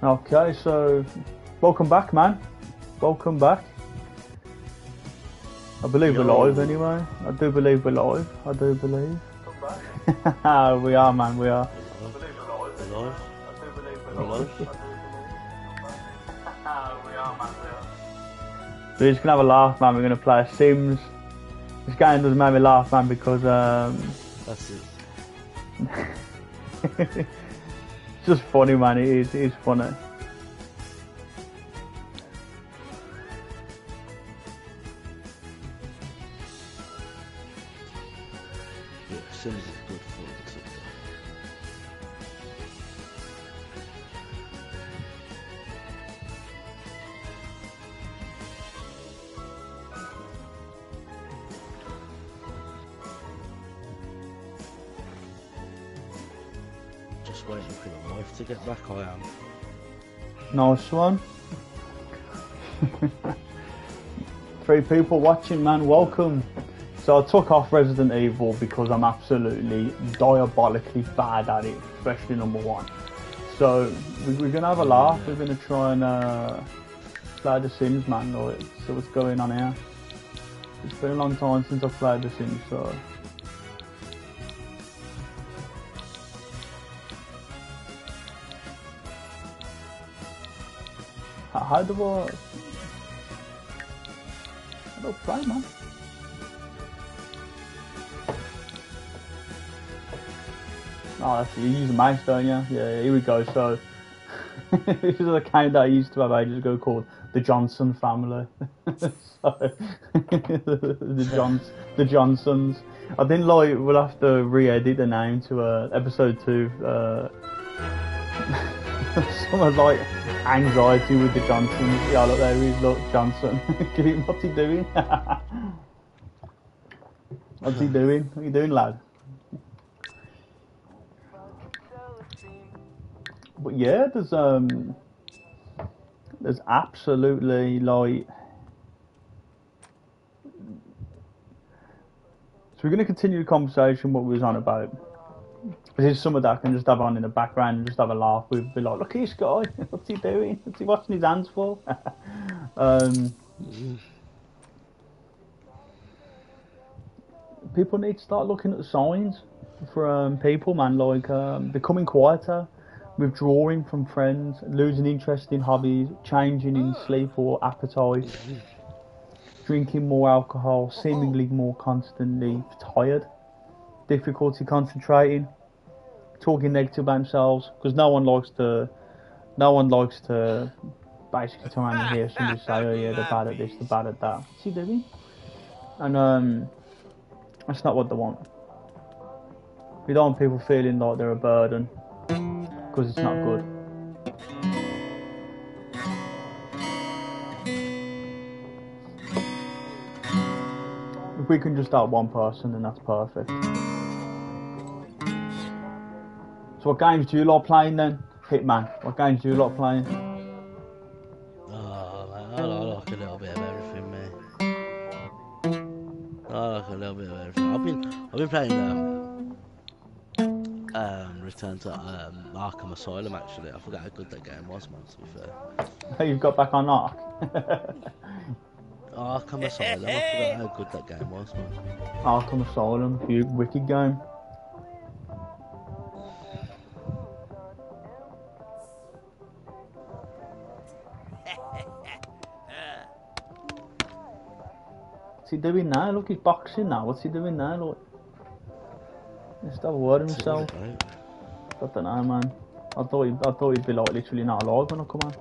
Okay, so welcome back, man. Welcome back. I believe we're live anyway. I do believe we're live. I do believe. Come back. We are, man. We are. I believe we're live. We're live. I do believe we're live. We are, man. We are. We're just gonna have a laugh, man. We're gonna play Sims. This game doesn't make me laugh, man, because That's it. it's just funny, man. It is funny. Yeah, Sims is good fun too. Just waiting for the wife to get back, I am. Nice one. 3 people watching, man. Welcome. So I took off Resident Evil because I'm absolutely diabolically bad at it, especially number 1. So we're gonna have a laugh. We're gonna try and play The Sims, man. Like, so what's going on here? It's been a long time since I've played The Sims, so. How do I play, man? Oh, that's it. You use a mouse, don't you? Yeah, here we go. So, this is an account that I used to have ages ago called the Johnson family. So, the Johnsons. I think like we'll have to re-edit the name to episode 2. Someone like anxiety with the Johnsons. Yeah, look, there he is. Look, Johnson. What's he doing? What's he doing? What are you doing, lad? But yeah, there's absolutely like. So we're going to continue the conversation. What we was on about. This is something that I can just have on in the background and just have a laugh with. Be like, look at this guy. What's he doing? What's he washing his hands for? People need to start looking at the signs for people, man. Like becoming quieter, withdrawing from friends, losing interest in hobbies, changing in sleep or appetite, drinking more alcohol, seemingly more constantly tired, difficulty concentrating, talking negative about themselves, because no one likes to basically turn around and hear somebody say, oh yeah, they're bad at this, they're bad at that. What's he doing? And that's not what they want. We don't want people feeling like they're a burden, because it's not good. If we can just help one person, then that's perfect. So what games do you like playing then? Hitman, what games do you like playing? Oh, I like a little bit of everything, mate. I like a little bit of everything. I've been playing Return to Arkham Asylum actually. I forgot how good that game was, man, to be fair. You've got back on Ark. Arkham Asylum, I forgot how good that game was, man. Arkham Asylum, wicked game. What's he doing now? Look, he's boxing now. What's he doing now? Look. Just have a word with himself. I don't know, man. I thought he'd be like literally not alive when I come on.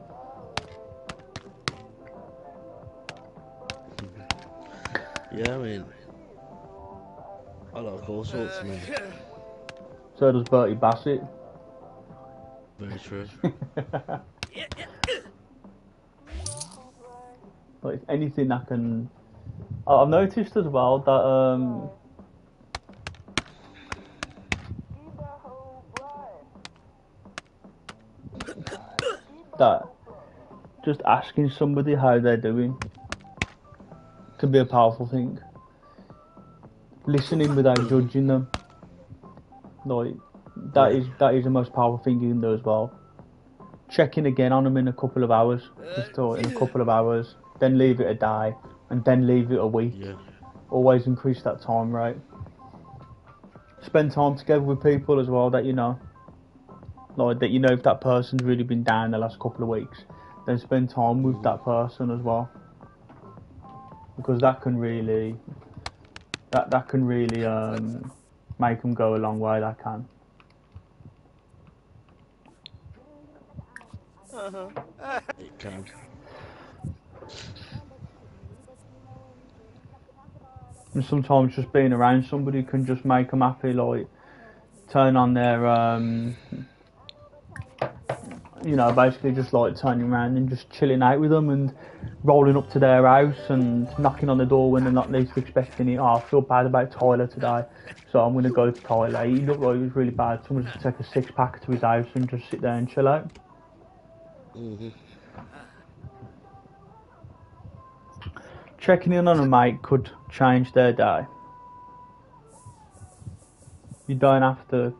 Yeah, I mean, I like all sorts, I mean. So does Bertie Bassett. Very true. But if anything that can... I've noticed as well that that just asking somebody how they're doing can be a powerful thing. Listening without judging them, like that is the most powerful thing you can do as well. check in again on them in a couple of hours, in a couple of hours, then leave it a day, and then leave it a week. Yeah. Always increase that time rate. Spend time together with people as well that you know. Like that, you know, if that person's really been down the last couple of weeks, then spend time with that person as well, because that can really make them go a long way. That can. It can. And sometimes just being around somebody can just make them happy. Like turn on their you know, basically just like turning around and just chilling out with them and rolling up to their house and knocking on the door when they're not least expecting it. Oh, I feel bad about Tyler today, so I'm going to go to Tyler. He looked like he was really bad. Someone just take a 6-pack to his house and just sit there and chill out. Checking in on a mate could change their day. You don't have to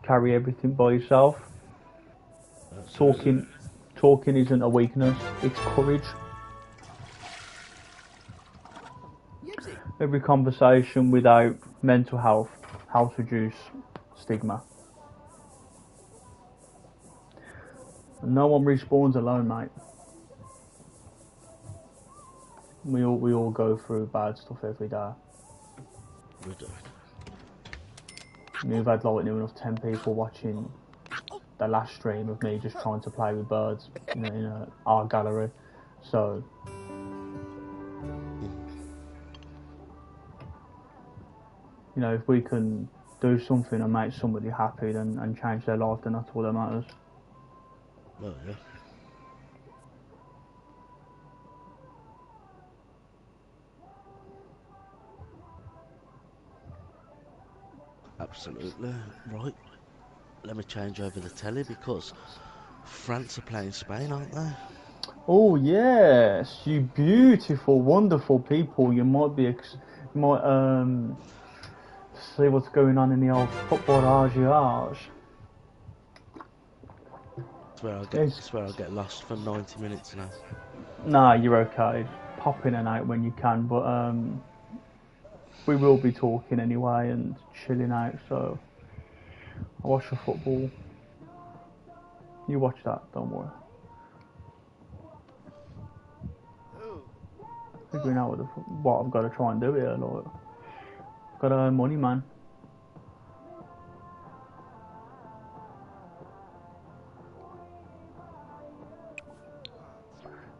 carry everything by yourself. Talking isn't a weakness, it's courage. Every conversation without mental health helps reduce stigma. And no one respawns alone, mate. We all go through bad stuff every day. We do. We've had like near enough 10 people watching the last stream of me just trying to play with birds in a art gallery. So you know, if we can do something and make somebody happy and change their life, then that's all that matters. Well, yeah. Absolutely. Right. Let me change over the telly because France are playing Spain, aren't they? Oh yes, you beautiful, wonderful people. You might see what's going on in the old football argiage. It's where I get lost for 90 minutes now. Nah, you're okay. Pop in and out when you can, but we will be talking anyway and chilling out. So I watch the football. You watch that, don't worry. Figuring out what I've got to try and do here, like, got to earn money, man.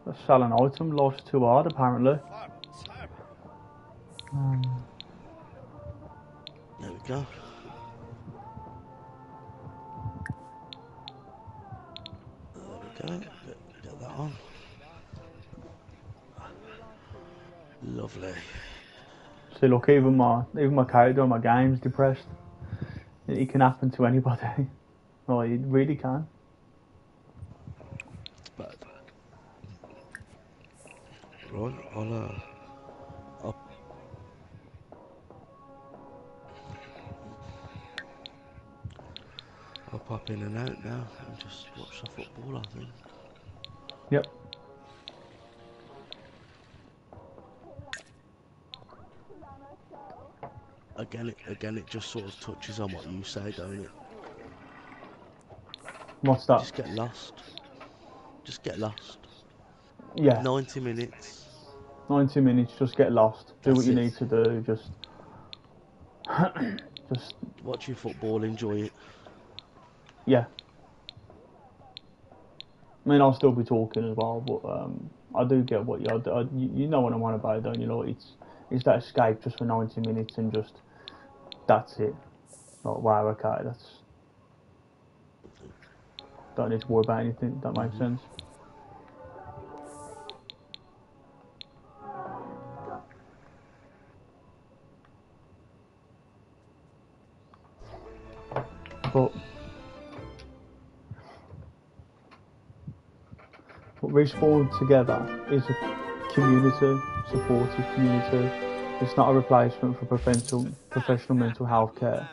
Let's sell an item. Life's too hard, apparently. There we go. There we go. Get that on. Lovely. See, look, even my character on my game's depressed. It can happen to anybody. Well, it really can. But right, I'll pop in and out now and just watch the football, I think. Yep. Again, it just sort of touches on what you say, don't it? What's that? Just get lost. Just get lost. Yeah. 90 minutes. 90 minutes, just get lost. Do what you need to do, just watch your football, enjoy it. Yeah. I mean, I'll still be talking as well, but I do get what you know what I'm on about, don't you? Like, it's that escape just for 90 minutes and just that's it. Like, wow, okay, don't need to worry about anything. That makes sense. But Respawn Together is a community, supportive community. It's not a replacement for professional mental health care.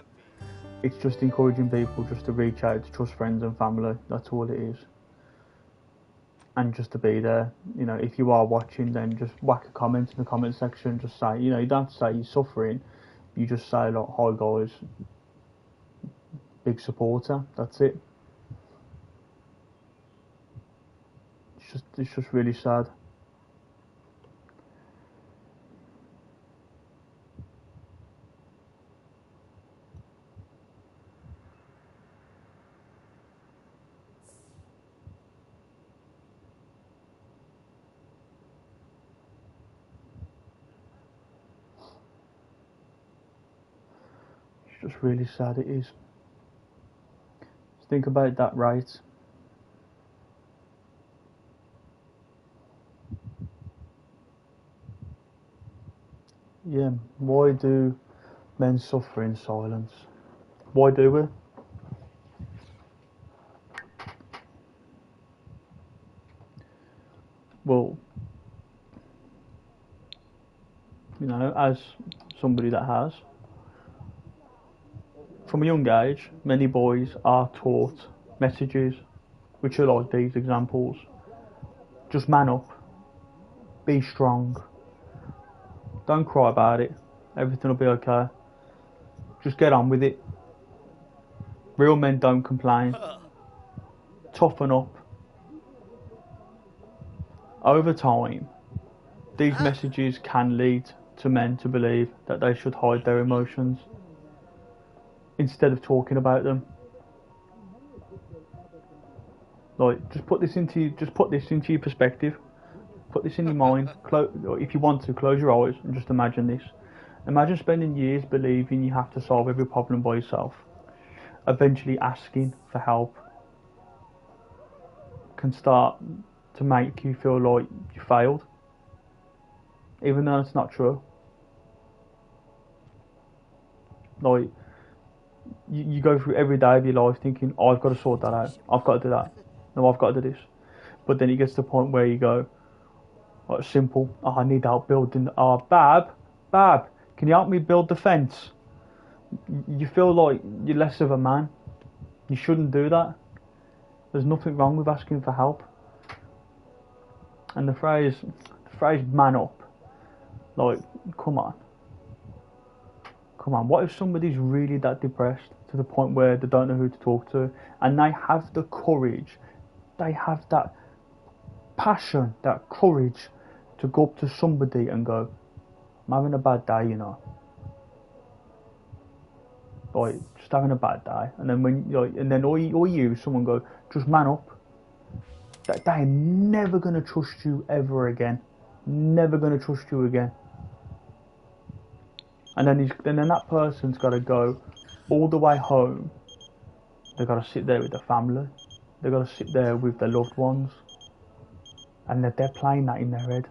It's just encouraging people just to reach out to trust friends and family. That's all it is. and just to be there. You know, if you are watching, then just whack a comment in the comment section. Just say, you know, you don't have to say you're suffering. You just say, like, hi guys, big supporter. That's it. It's just really sad. It's just really sad. It is. Just think about that, right? Yeah. Why do men suffer in silence? Why do we? Well, you know, as somebody that has, from a young age, many boys are taught messages which are like these examples. Just man up, be strong, don't cry about it, everything will be okay, just get on with it. Real men don't complain, toughen up. Over time, these messages can lead to men to believe that they should hide their emotions instead of talking about them. Like, just put this into your perspective. Put this in your mind. If you want to, close your eyes and just imagine this. Imagine spending years believing you have to solve every problem by yourself. Eventually asking for help can start to make you feel like you failed, even though it's not true. Like, you go through every day of your life thinking, oh, I've got to sort that out, I've got to do that, no, I've got to do this. But then it gets to the point where you go, like, simple, oh, I need help building, oh, Bab, can you help me build the fence? You feel like you're less of a man. You shouldn't do that. There's nothing wrong with asking for help. And the phrase man up, like, come on, what if somebody's really that depressed to the point where they don't know who to talk to, and they have the courage, they have that passion, that courage to go up to somebody and go, I'm having a bad day, you know, like, just having a bad day. And then someone go, just man up. That they are never gonna trust you ever again, never gonna trust you again. And then that person's got to go all the way home. They've got to sit there with the family. They've got to sit there with their loved ones, and they're playing that in their head.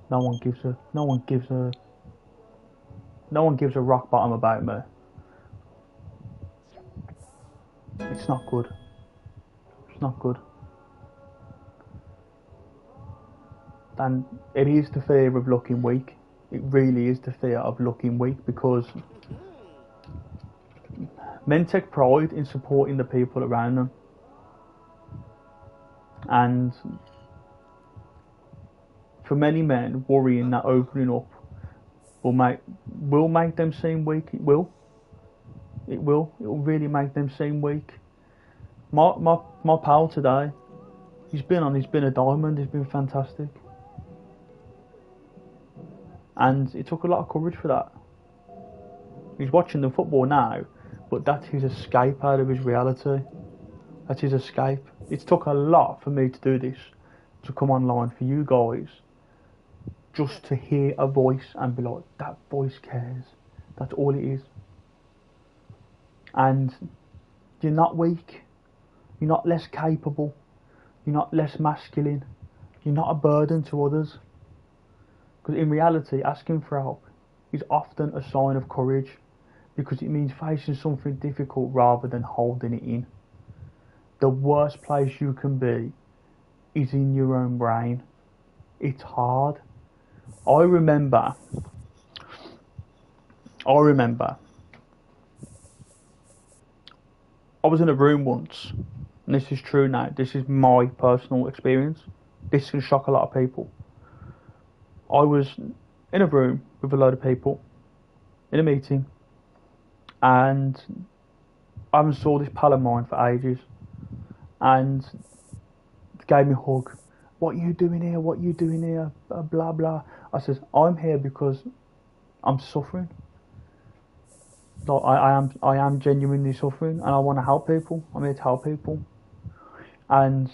No one gives a rock bottom about me. It's not good. It's not good. And it is the fear of looking weak. It really is the fear of looking weak, because men take pride in supporting the people around them, and for many men, worrying that opening up will make them seem weak. It will really make them seem weak. My pal today, he's been a diamond. He's been fantastic. And it took a lot of courage for that. He's watching the football now, but that's his escape out of his reality. That's his escape. It took a lot for me to do this, to come online for you guys, just to hear a voice and be like, that voice cares. That's all it is. And you're not weak. You're not less capable. You're not less masculine. You're not a burden to others. Because in reality, asking for help is often a sign of courage, because it means facing something difficult rather than holding it in. The worst place you can be is in your own brain. It's hard. I remember I was in a room once and this is true now, this is my personal experience, this can shock a lot of people. I was in a room with a load of people, in a meeting, and I haven't saw this pal of mine for ages, and gave me a hug. What are you doing here? What are you doing here? Blah blah. I says, I'm here because I'm suffering. Like I am genuinely suffering, and I want to help people. I'm here to help people. And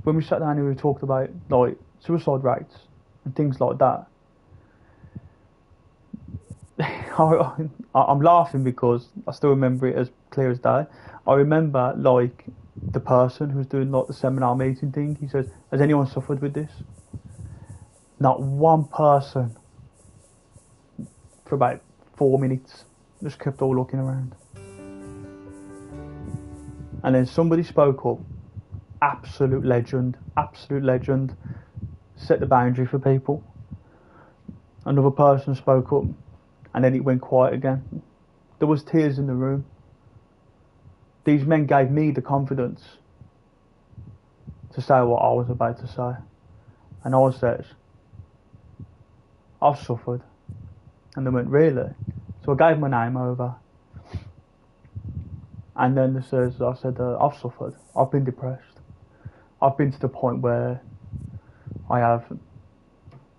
when we sat down and we talked about like suicide rates and things like that, I'm laughing because I still remember it as clear as day. I remember like the person who was doing like the seminar meeting thing. He says, "Has anyone suffered with this?" Not one person for about 4 minutes. Just kept all looking around. And then somebody spoke up. Absolute legend. Absolute legend. Set the boundary for people. Another person spoke up. And then it went quiet again. There was tears in the room. These men gave me the confidence to say what I was about to say. And I said, I've suffered. And they went, really? So I gave my name over. And then I said, I've suffered. I've been depressed. I've been to the point where I have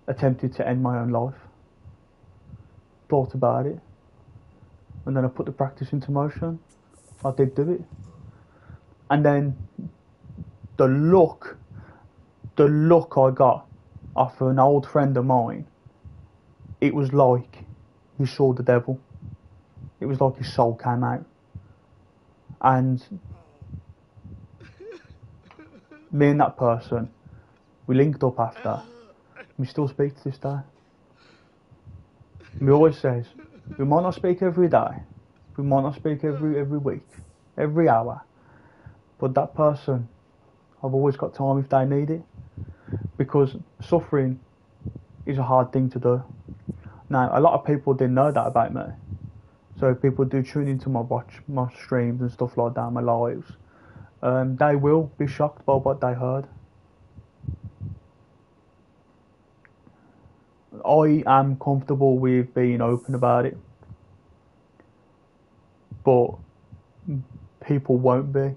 attempted to end my own life. Thought about it. And then I put the practice into motion. I did do it. And then the look I got off an old friend of mine, it was like he saw the devil. It was like his soul came out. And me and that person, we linked up after. We still speak to this day. And he always says, we might not speak every day, we might not speak every week, every hour, but that person, I've always got time if they need it, because suffering is a hard thing to do. Now, a lot of people didn't know that about me, so if people do tune into my streams and stuff like that, my lives, they will be shocked by what they heard. I am comfortable with being open about it, but people won't be.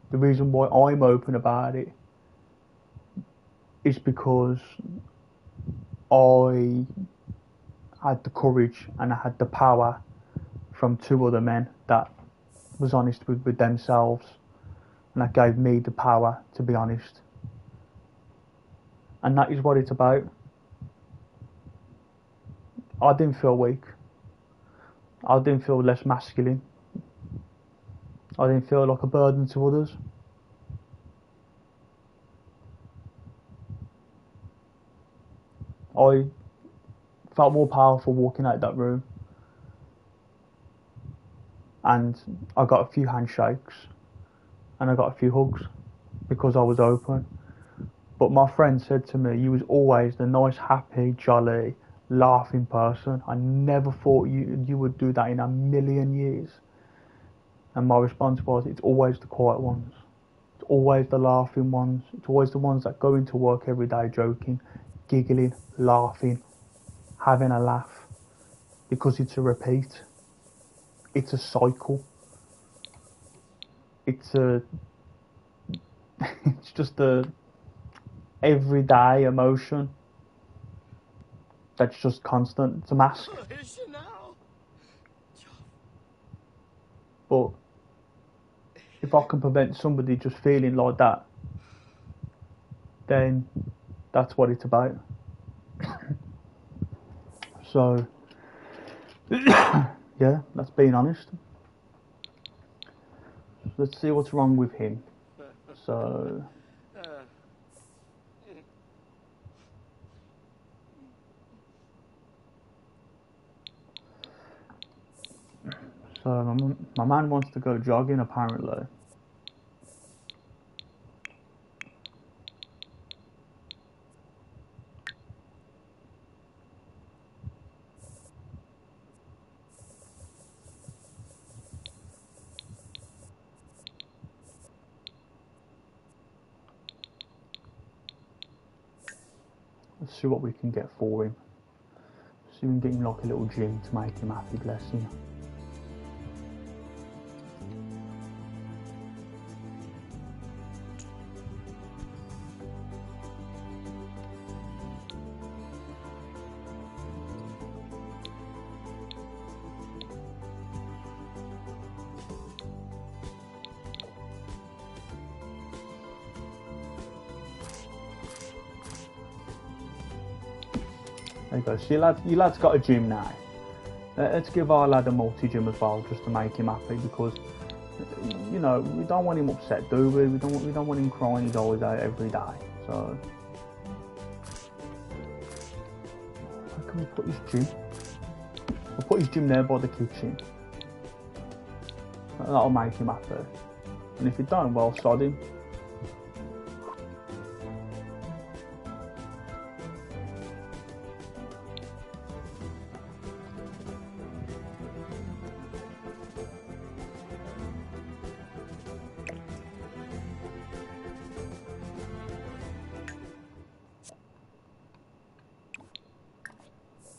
The reason why I'm open about it is because I had the courage and I had the power from two other men that was honest with themselves, and that gave me the power to be honest. And that is what it's about. I didn't feel weak. I didn't feel less masculine. I didn't feel like a burden to others. I felt more powerful walking out that room. And I got a few handshakes and I got a few hugs because I was open. But my friend said to me, you was always the nice, happy, jolly, laughing person. I never thought you would do that in a million years. And my response was, it's always the quiet ones. It's always the laughing ones. It's always the ones that go into work every day joking, giggling, laughing, having a laugh. Because it's a repeat. It's a cycle. It's just a everyday emotion that's just constant. It's a mask. But if I can prevent somebody just feeling like that, then that's what it's about. So, yeah, that's being honest. Let's see what's wrong with him. So, my man wants to go jogging apparently. Let's see what we can get for him. See if we can get him like a little gym to make him happy, bless him. There you go. See, your lad's got a gym now. Let's give our lad a multi-gym as well, just to make him happy, because, you know, we don't want him upset, do we? We don't want him crying his eyes out every day. So, where can we put his gym? We'll put his gym there by the kitchen. That'll make him happy. And if he don't, well, sod him.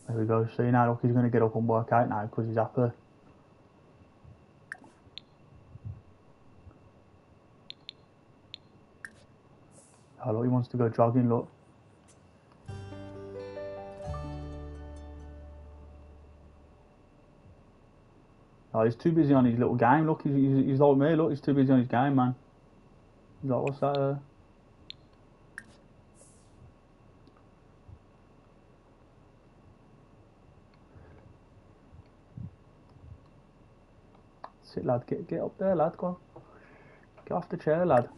There we go. See now, look, he's going to get up and work out now because he's happy. Oh, look, he wants to go jogging, look. Oh, he's too busy on his little game. Look, he's like me. Look, he's too busy on his game, man. He's like, what's that? Sit, lad. Get up there, lad. Go on. Get off the chair, lad.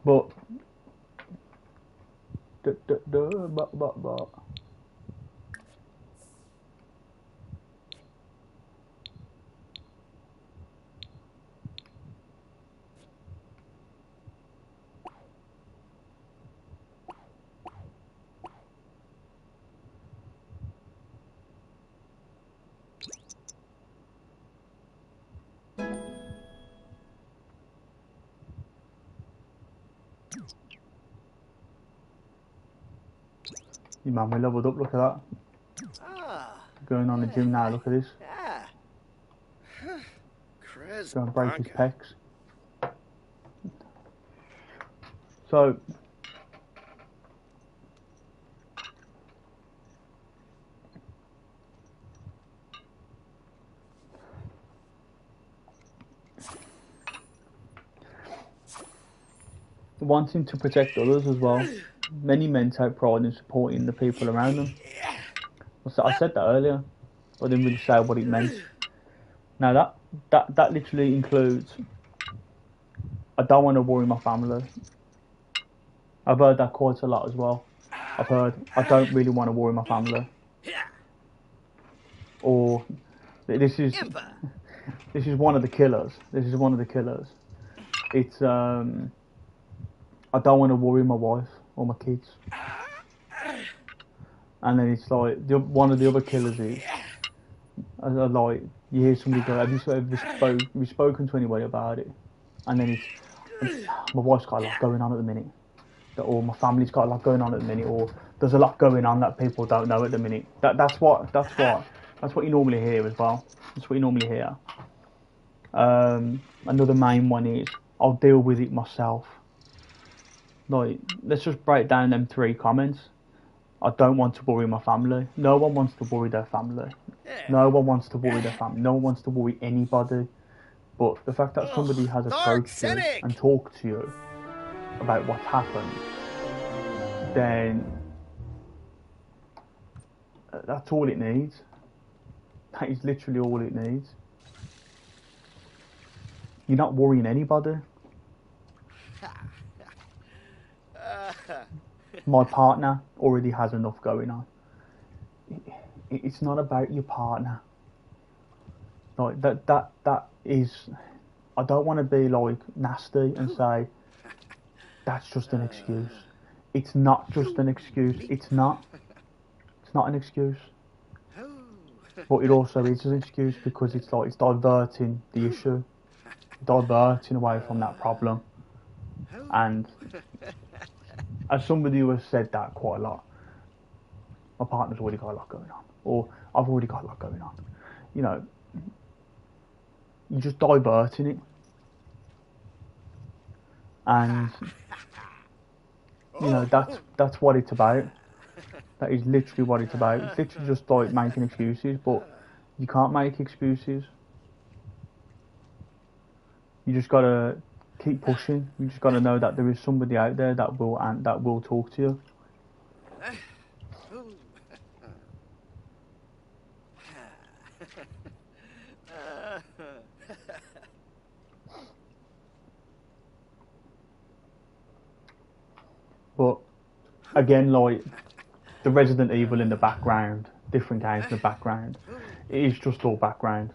But you man, we leveled up. Look at that. Going on the gym now. Look at this. Go and break his pecs. So, wanting to protect others as well. Many men take pride in supporting the people around them. I said that earlier, but I didn't really say what it meant. Now that literally includes, I don't want to worry my family. I've heard that quite a lot as well. I've heard, I don't really want to worry my family. Or, this is one of the killers. This is one of the killers. It's, I don't want to worry my wife or my kids. And then it's like, one of the other killers is, like, you hear somebody go, have you spoken to anybody about it? And then it's, my wife's got a lot going on at the minute. Or my family's got a lot going on at the minute. Or there's a lot going on that people don't know at the minute. That's what you normally hear as well. That's what you normally hear. Another main one is, I'll deal with it myself. Like, let's just break down them 3 comments. I don't want to worry my family. No one wants to worry their family. No one wants to worry their family. No one wants to worry anybody. But the fact that somebody has approached you and talked to you about what's happened, then that's all it needs. That is literally all it needs. You're not worrying anybody. My partner already has enough going on. It's not about your partner. Like that is, I don't want to be like nasty and say that's just an excuse. it's not just an excuse. It's not. It's not an excuse. But it also is an excuse because it's like it's diverting the issue, diverting away from that problem. And as somebody who has said that quite a lot, my partner's already got a lot going on, or I've already got a lot going on. You know, you're just diverting it, and you know that's what it's about. That is literally what it's about. It's literally just like making excuses, but you can't make excuses. You just gotta keep pushing. You just gotta know that there is somebody out there that will talk to you. But again, like the Resident Evil in the background, different games in the background, it is just all background.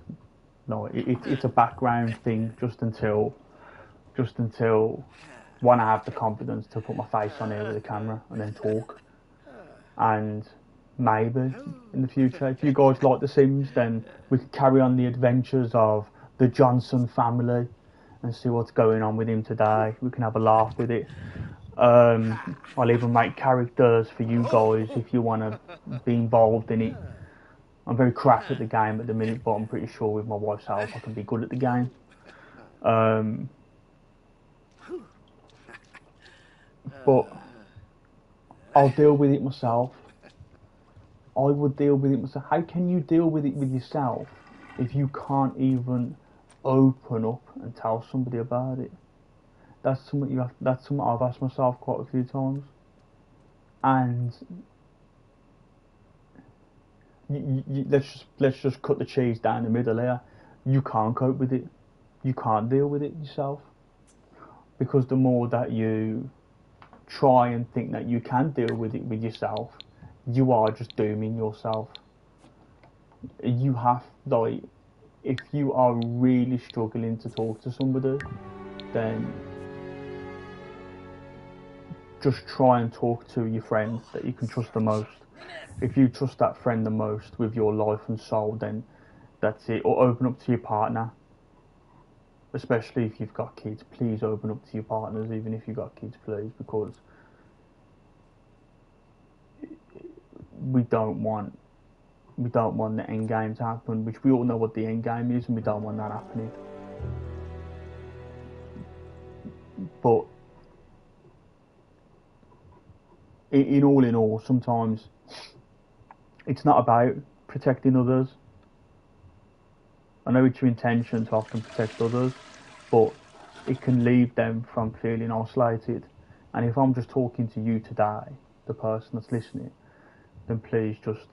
No, it's a background thing just until one, I have the confidence to put my face on here with a camera and then talk. And maybe in the future, if you guys like The Sims, then we could carry on the adventures of the Johnson family and see what's going on with him today. We can have a laugh with it. I'll even make characters for you guys if you want to be involved in it. I'm very crap at the game at the minute, but I'm pretty sure with my wife's help I can be good at the game. But I'll deal with it myself. I would deal with it myself. How can you deal with it with yourself if you can't even open up and tell somebody about it? That's something I've asked myself quite a few times. And let's just cut the cheese down the middle here. You can't cope with it. You can't deal with it yourself, because the more that you try and think that you can deal with it with yourself, you are just dooming yourself. You have, like, if you are really struggling to talk to somebody, then just try and talk to your friend that you can trust the most. If you trust that friend the most with your life and soul, then that's it. Or open up to your partner, especially if you've got kids. Please open up to your partners, even if you've got kids, please, because we don't want the end game to happen, which we all know what the end game is, and we don't want that happening. But in all, sometimes it's not about protecting others. I know it's your intention to often protect others, but it can leave them from feeling isolated. And if I'm just talking to you today, the person that's listening, then please just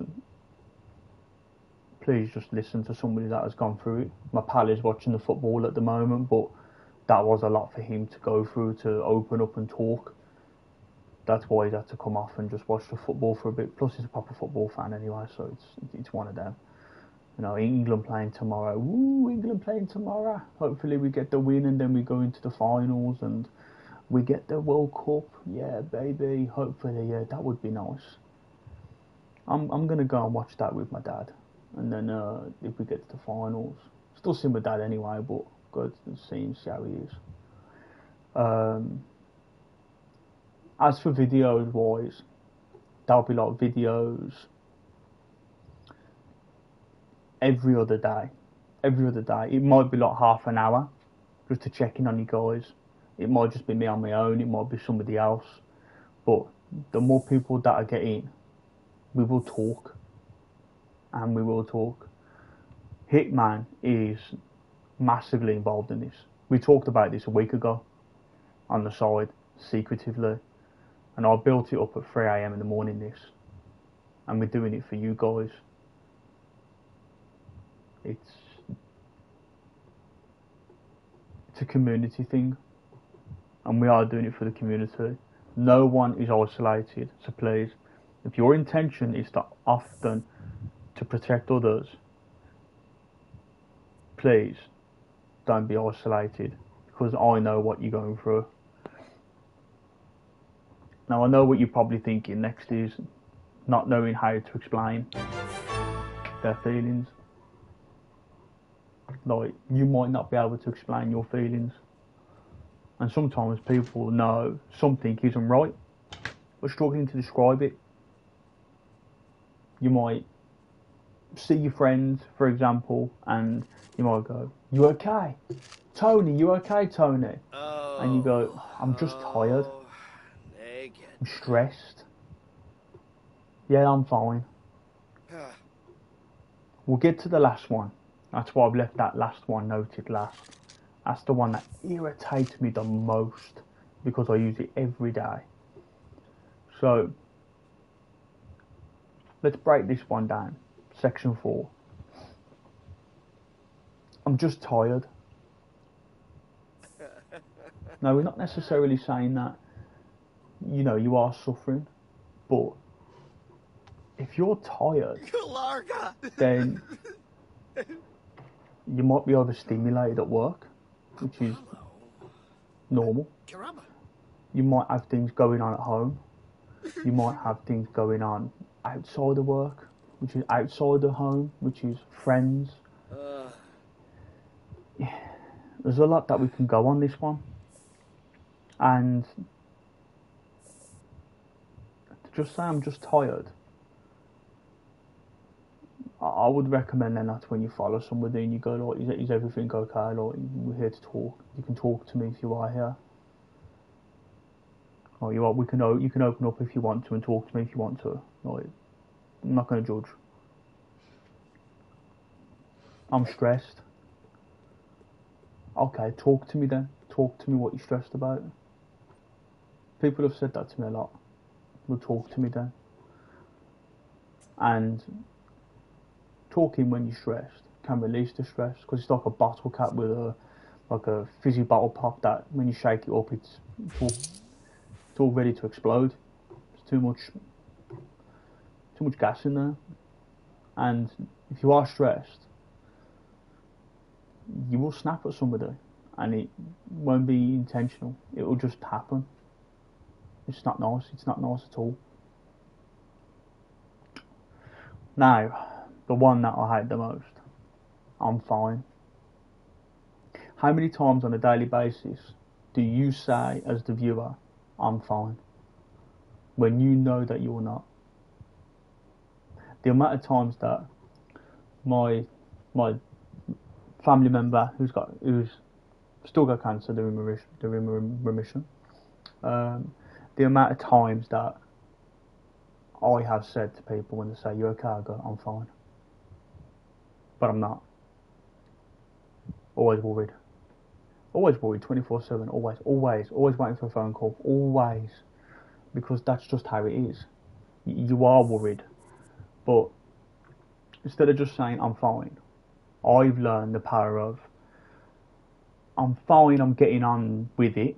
listen to somebody that has gone through it. My pal is watching the football at the moment, but that was a lot for him to go through, to open up and talk. That's why he's had to come off and just watch the football for a bit. Plus, he's a proper football fan anyway, so it's one of them. You know, England playing tomorrow. Woo, England playing tomorrow. Hopefully we get the win and then we go into the finals and we get the World Cup. Yeah, baby. Hopefully, yeah, that would be nice. I'm gonna go and watch that with my dad, and then if we get to the finals, still see my dad anyway, but go to see him, see how he is. As for videos wise, there'll be like videos every other day. Every other day. It might be like half an hour just to check in on you guys. It might just be me on my own, it might be somebody else. But the more people that I get in, we will talk. And we will talk. Hitman is massively involved in this. We talked about this a week ago on the side, secretively. And I built it up at 3 a.m. in the morning, this. And we're doing it for you guys. It's a community thing. And we are doing it for the community. No one is isolated, so please, if your intention is to protect others, please don't be isolated, because I know what you're going through. Now I know what you're probably thinking next is not knowing how to explain their feelings. Like, you might not be able to explain your feelings. And sometimes people know something isn't right, but struggling to describe it. You might see your friends, for example, and you might go, "You okay? Tony, you okay, Tony?" And you go, "I'm just tired. I'm stressed." "Yeah, I'm fine." We'll get to the last one. That's why I've left that last one noted last. That's the one that irritates me the most because I use it every day. So, let's break this one down. Section 4. "I'm just tired." Now, we're not necessarily saying that, you are suffering, but if you're tired, then you might be overstimulated at work, which is normal. You might have things going on at home. You might have things going on outside of work, which is outside of home, which is friends. There's a lot that we can go on this one. And to just say I'm just tired, I would recommend then that's when you follow somebody and you go, like, is everything okay? Like, we're here to talk. You can talk to me if you are here. Or you can open up if you want to and talk to me if you want to. Like, I'm not going to judge. "I'm stressed." Okay, talk to me then. Talk to me what you're stressed about. People have said that to me a lot. Well, talk to me then. And talking when you're stressed can release the stress, because it's like a bottle cap with a fizzy bottle pop that when you shake it up, it's all ready to explode. There's too much gas in there. And if you are stressed, you will snap at somebody, and it won't be intentional. It will just happen. It's not nice. It's not nice at all. Now, the one that I hate the most. "I'm fine." How many times on a daily basis do you say, as the viewer, "I'm fine," when you know that you're not? The amount of times that my family member who's still got cancer, they're in remission. The amount of times that I have said to people when they say, "You okay?" I go, "I'm fine," but I'm not. Always worried. Always worried, 24/7. Always waiting for a phone call. Always, because that's just how it is. You are worried, but instead of just saying "I'm fine," I've learned the power of "I'm fine, I'm getting on with it,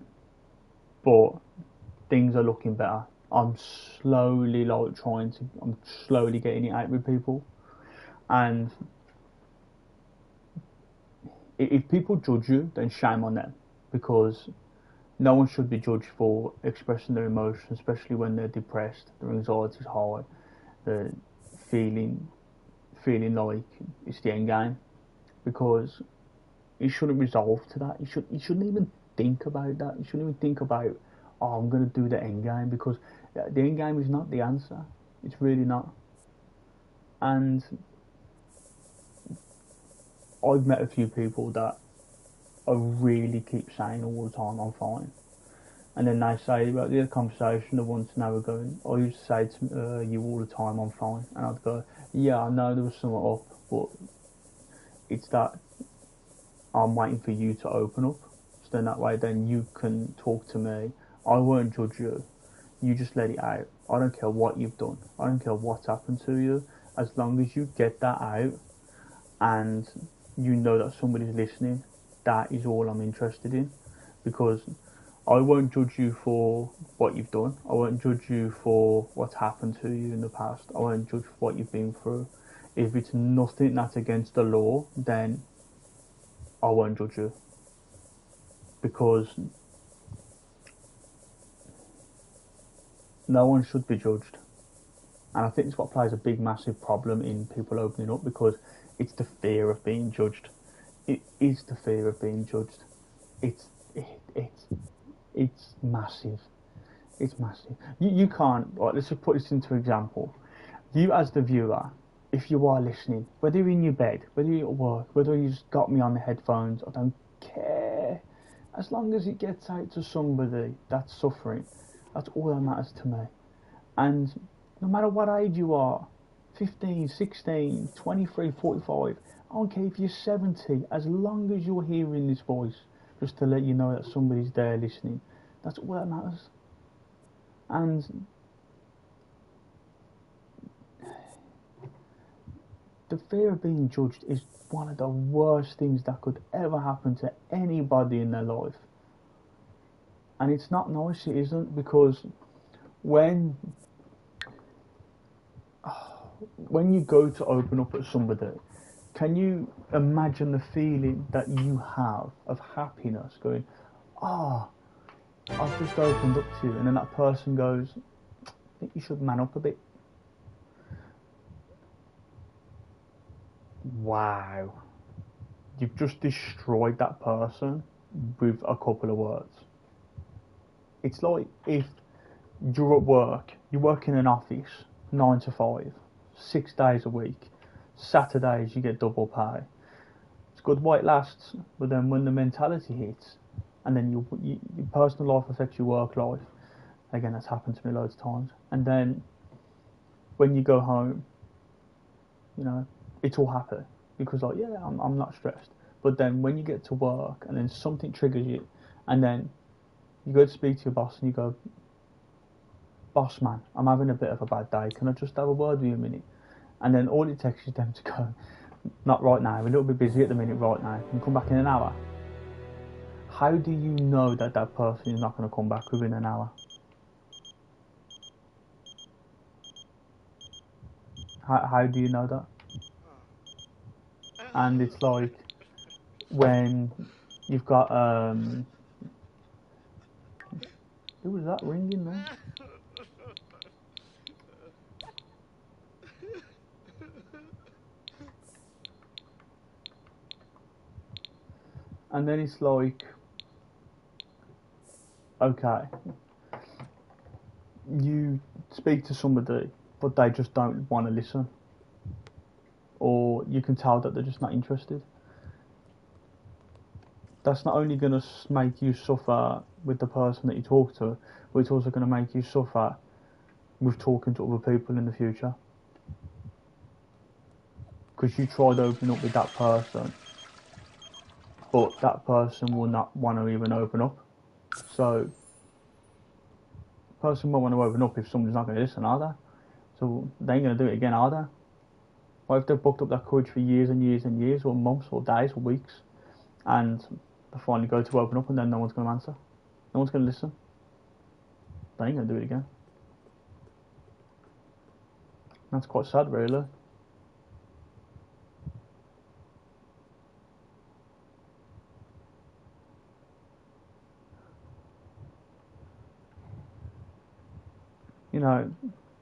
but things are looking better. I'm slowly getting it out with people." And if people judge you, then shame on them, because no one should be judged for expressing their emotions, especially when they're depressed, their anxiety is high, they're feeling like it's the end game, because it shouldn't resolve to that. You shouldn't even think about that. You shouldn't even think about, "Oh, I'm going to do the end game," because the end game is not the answer. It's really not. And I've met a few people that I really keep saying all the time, "I'm fine." And then they say, about the other conversation, the ones now are going, "I used to say to you all the time, I'm fine." And I'd go, "Yeah, I know there was something up, but it's that I'm waiting for you to open up. So then that way, then you can talk to me. I won't judge you. You just let it out. I don't care what you've done. I don't care what's happened to you. As long as you get that out and you know that somebody's listening, that is all I'm interested in. Because I won't judge you for what you've done. I won't judge you for what's happened to you in the past. I won't judge what you've been through. If it's nothing that's against the law, then I won't judge you." Because no one should be judged. And I think it's what plays a big, massive problem in people opening up, because it's the fear of being judged. It is the fear of being judged. It's it's massive. It's massive. You can't. Right, let's just put this into example. You as the viewer, if you are listening, whether you're in your bed, whether you're at work, whether you just got me on the headphones, I don't care. As long as it gets out to somebody that's suffering, that's all that matters to me. And no matter what age you are, 15, 16, 23, 45, I don't care if you're 70, as long as you're hearing this voice, just to let you know that somebody's there listening, that's all that matters. And the fear of being judged is one of the worst things that could ever happen to anybody in their life. And it's not nice, it isn't, because when you go to open up at somebody, can you imagine the feeling that you have of happiness, going, I've just opened up to you, and then that person goes, I think you should man up a bit. Wow. You've just destroyed that person with a couple of words. It's like if you're at work, you work in an office, 9 to 5, 6 days a week. Saturdays you get double pay. It's good while it lasts, but then when the mentality hits, and then your personal life affects your work life, again, that's happened to me loads of times, and then when you go home, you know, it's all happy, because like, yeah, I'm not stressed. But then when you get to work, and then something triggers you, and then you go to speak to your boss, and you go, boss man, I'm having a bit of a bad day, can I just have a word with you a minute? And then all it takes is them to go, not right now, we're a little bit busy at the minute right now, can you come back in an hour? How do you know that that person is not going to come back within an hour? How do you know that? And it's like when you've got who was that ringing there? And then it's like, okay, you speak to somebody, but they just don't want to listen, or you can tell that they're just not interested. That's not only going to make you suffer with the person that you talk to, but it's also going to make you suffer with talking to other people in the future. Because you tried opening up with that person, but that person will not want to even open up. So, the person won't want to open up if someone's not going to listen, are they? So, they ain't going to do it again, are they? What if they've booked up that courage for years and years and years, or months, or days, or weeks, and they finally go to open up, and then no one's going to answer? No one's going to listen. They ain't going to do it again. That's quite sad, really. You know,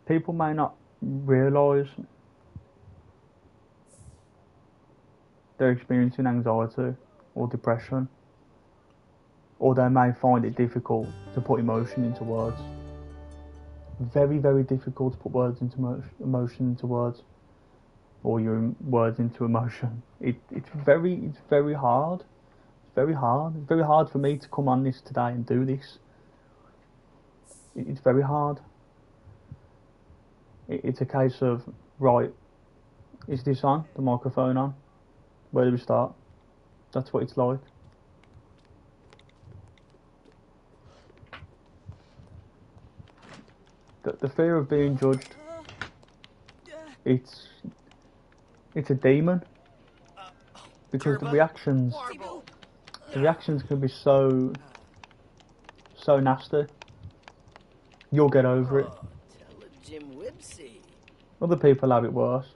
people may not realise they're experiencing anxiety or depression, or they may find it difficult to put emotion into words. Very, very difficult to put words into emotion into words, or your words into emotion. It's very hard. It's very hard. It's very hard for me to come on this today and do this. It's very hard. It's a case of, right, is this on? The microphone on? Where do we start? That's what it's like. The fear of being judged, it's a demon, because the reactions can be so nasty. You'll get over it. Other people have it worse.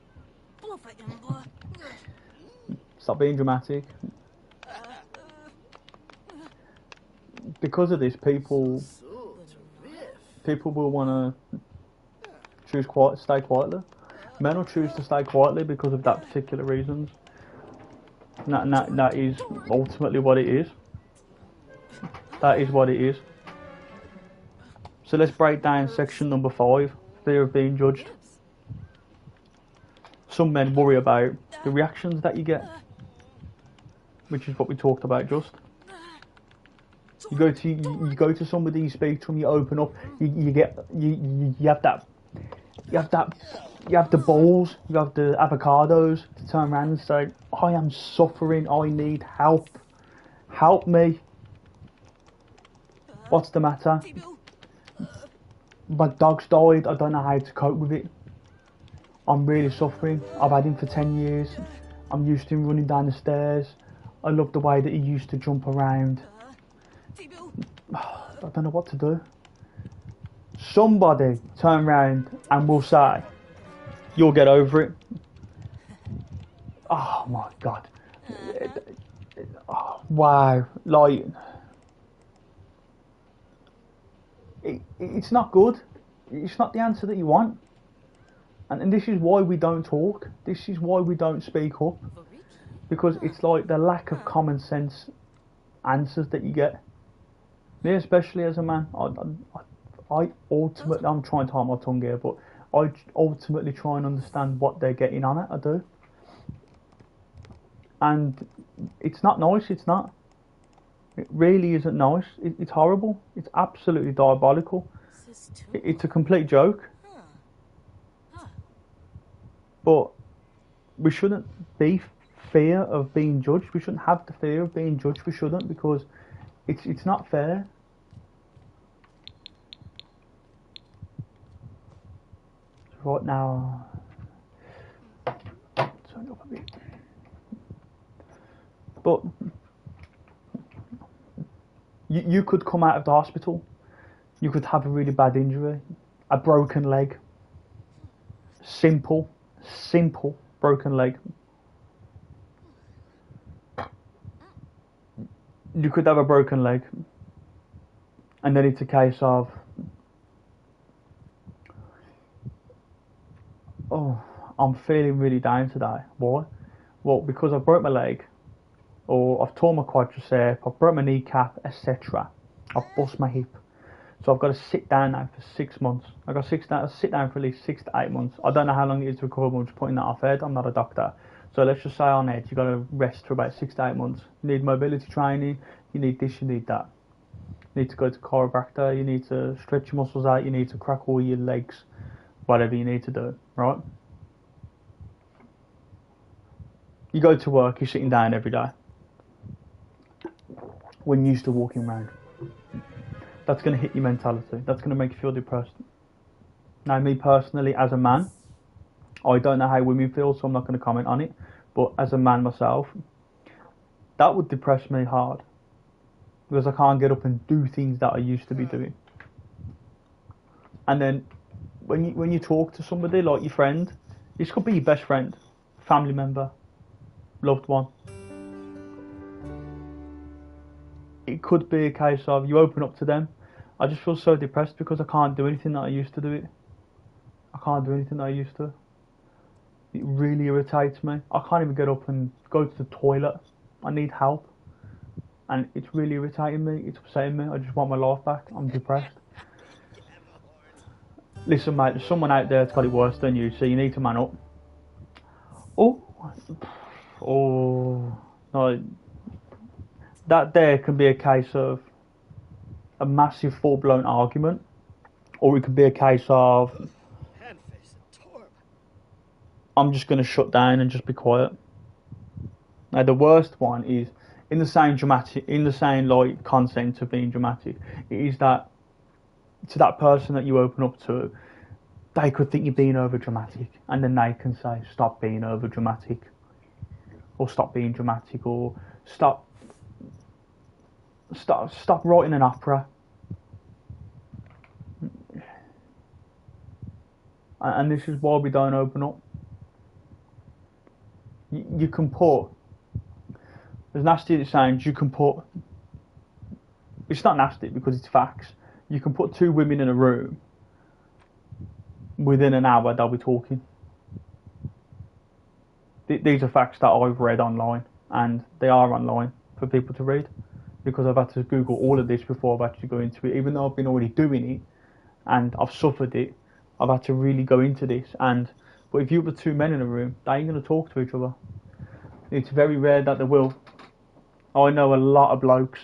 Stop being dramatic. Because of this, people people will want to stay quietly. Men will choose to stay quietly because of that particular reasons. And that is ultimately what it is. That is what it is. So let's break down section number 5, fear of being judged. Some men worry about the reactions that you get, which is what we talked about just. You go to somebody, you speak to them, you open up, you have the balls, you have the avocados to turn around and say, I am suffering, I need help. Help me. What's the matter? My dog's died, I don't know how to cope with it. I'm really suffering. I've had him for 10 years. I'm used to him running down the stairs. I love the way that he used to jump around. I don't know what to do. Somebody turn around and will say, you'll get over it. Oh my God. Oh, wow. Like, it's not good. It's not the answer that you want. And this is why we don't talk. This is why we don't speak up. Because it's like the lack of common sense answers that you get. Me especially as a man, I ultimately, I'm trying to hold my tongue here, but I ultimately try and understand what they're getting on it, I do. And it's not nice, it's not. It really isn't nice. It's horrible. It's absolutely diabolical. It's a complete joke. But we shouldn't be fear of being judged. We shouldn't have the fear of being judged. We shouldn't, because it's not fair. Right now, turn it up a bit. But you could come out of the hospital. You could have a really bad injury, a broken leg. Simple broken leg. You could have a broken leg, and then it's a case of, oh, I'm feeling really down today. Why? Well, because I've broke my leg, or I've torn my quadricep, I've broke my kneecap, etc. I've bust my hip. So I've got to sit down now for 6 months. I've got to sit down for at least 6 to 8 months. I don't know how long it is to recover, I'm just putting that off head. I'm not a doctor. So let's just say on head, you've got to rest for about 6 to 8 months. You need mobility training, you need this, you need that. You need to go to chiropractor, you need to stretch your muscles out, you need to crack all your legs, whatever you need to do, right? You go to work, you're sitting down every day. When you're used to walking around. That's going to hit your mentality. That's going to make you feel depressed. Now, me personally, as a man, I don't know how women feel, so I'm not going to comment on it. But as a man myself, that would depress me hard. Because I can't get up and do things that I used to be doing. And then, when you talk to somebody, like your friend, this could be your best friend, family member, loved one. It could be a case of you open up to them. I just feel so depressed because I can't do anything that I used to do it. I can't do anything that I used to. It really irritates me. I can't even get up and go to the toilet. I need help. And it's really irritating me. It's upsetting me. I just want my life back. I'm depressed. Listen, mate, there's someone out there that's got it worse than you, so you need to man up. Oh, no. That there can be a case of a massive full-blown argument, or it could be a case of I'm just going to shut down and just be quiet. Now the worst one is in the same like content of being dramatic. It is that to that person that you open up to, they could think you're being over dramatic, and then they can say stop being over dramatic, or stop being dramatic, or stop writing an opera. And this is why we don't open up. You can put, as nasty as it sounds, you can put, it's not nasty because it's facts. You can put two women in a room. Within an hour, they'll be talking. These are facts that I've read online, and they are online for people to read, because I've had to Google all of this before I've actually gone into it. Even though I've been already doing it, and I've suffered it, I've had to really go into this. But if you put two men in a room, they ain't going to talk to each other. It's very rare that they will. I know a lot of blokes.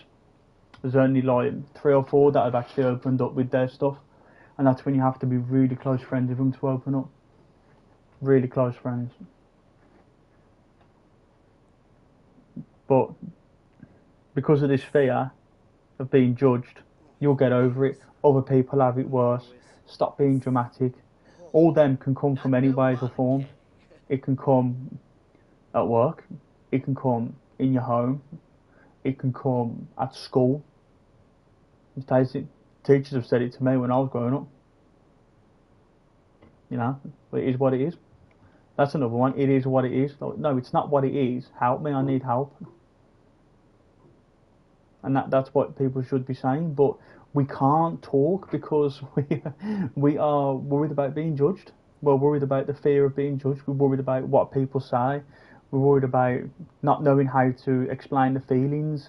There's only like 3 or 4 that have actually opened up with their stuff, and that's when you have to be really close friends with them to open up. Really close friends. But because of this fear of being judged, you'll get over it. Other people have it worse. Stop being dramatic. All them can come from any ways or forms. It can come at work. It can come in your home. It can come at school. Teachers have said it to me when I was growing up. You know, but it is what it is. That's another one. It is what it is. No, it's not what it is. Help me, I need help. And that's what people should be saying. But we can't talk because we are worried about being judged. We're worried about the fear of being judged. We're worried about what people say. We're worried about not knowing how to explain the feelings.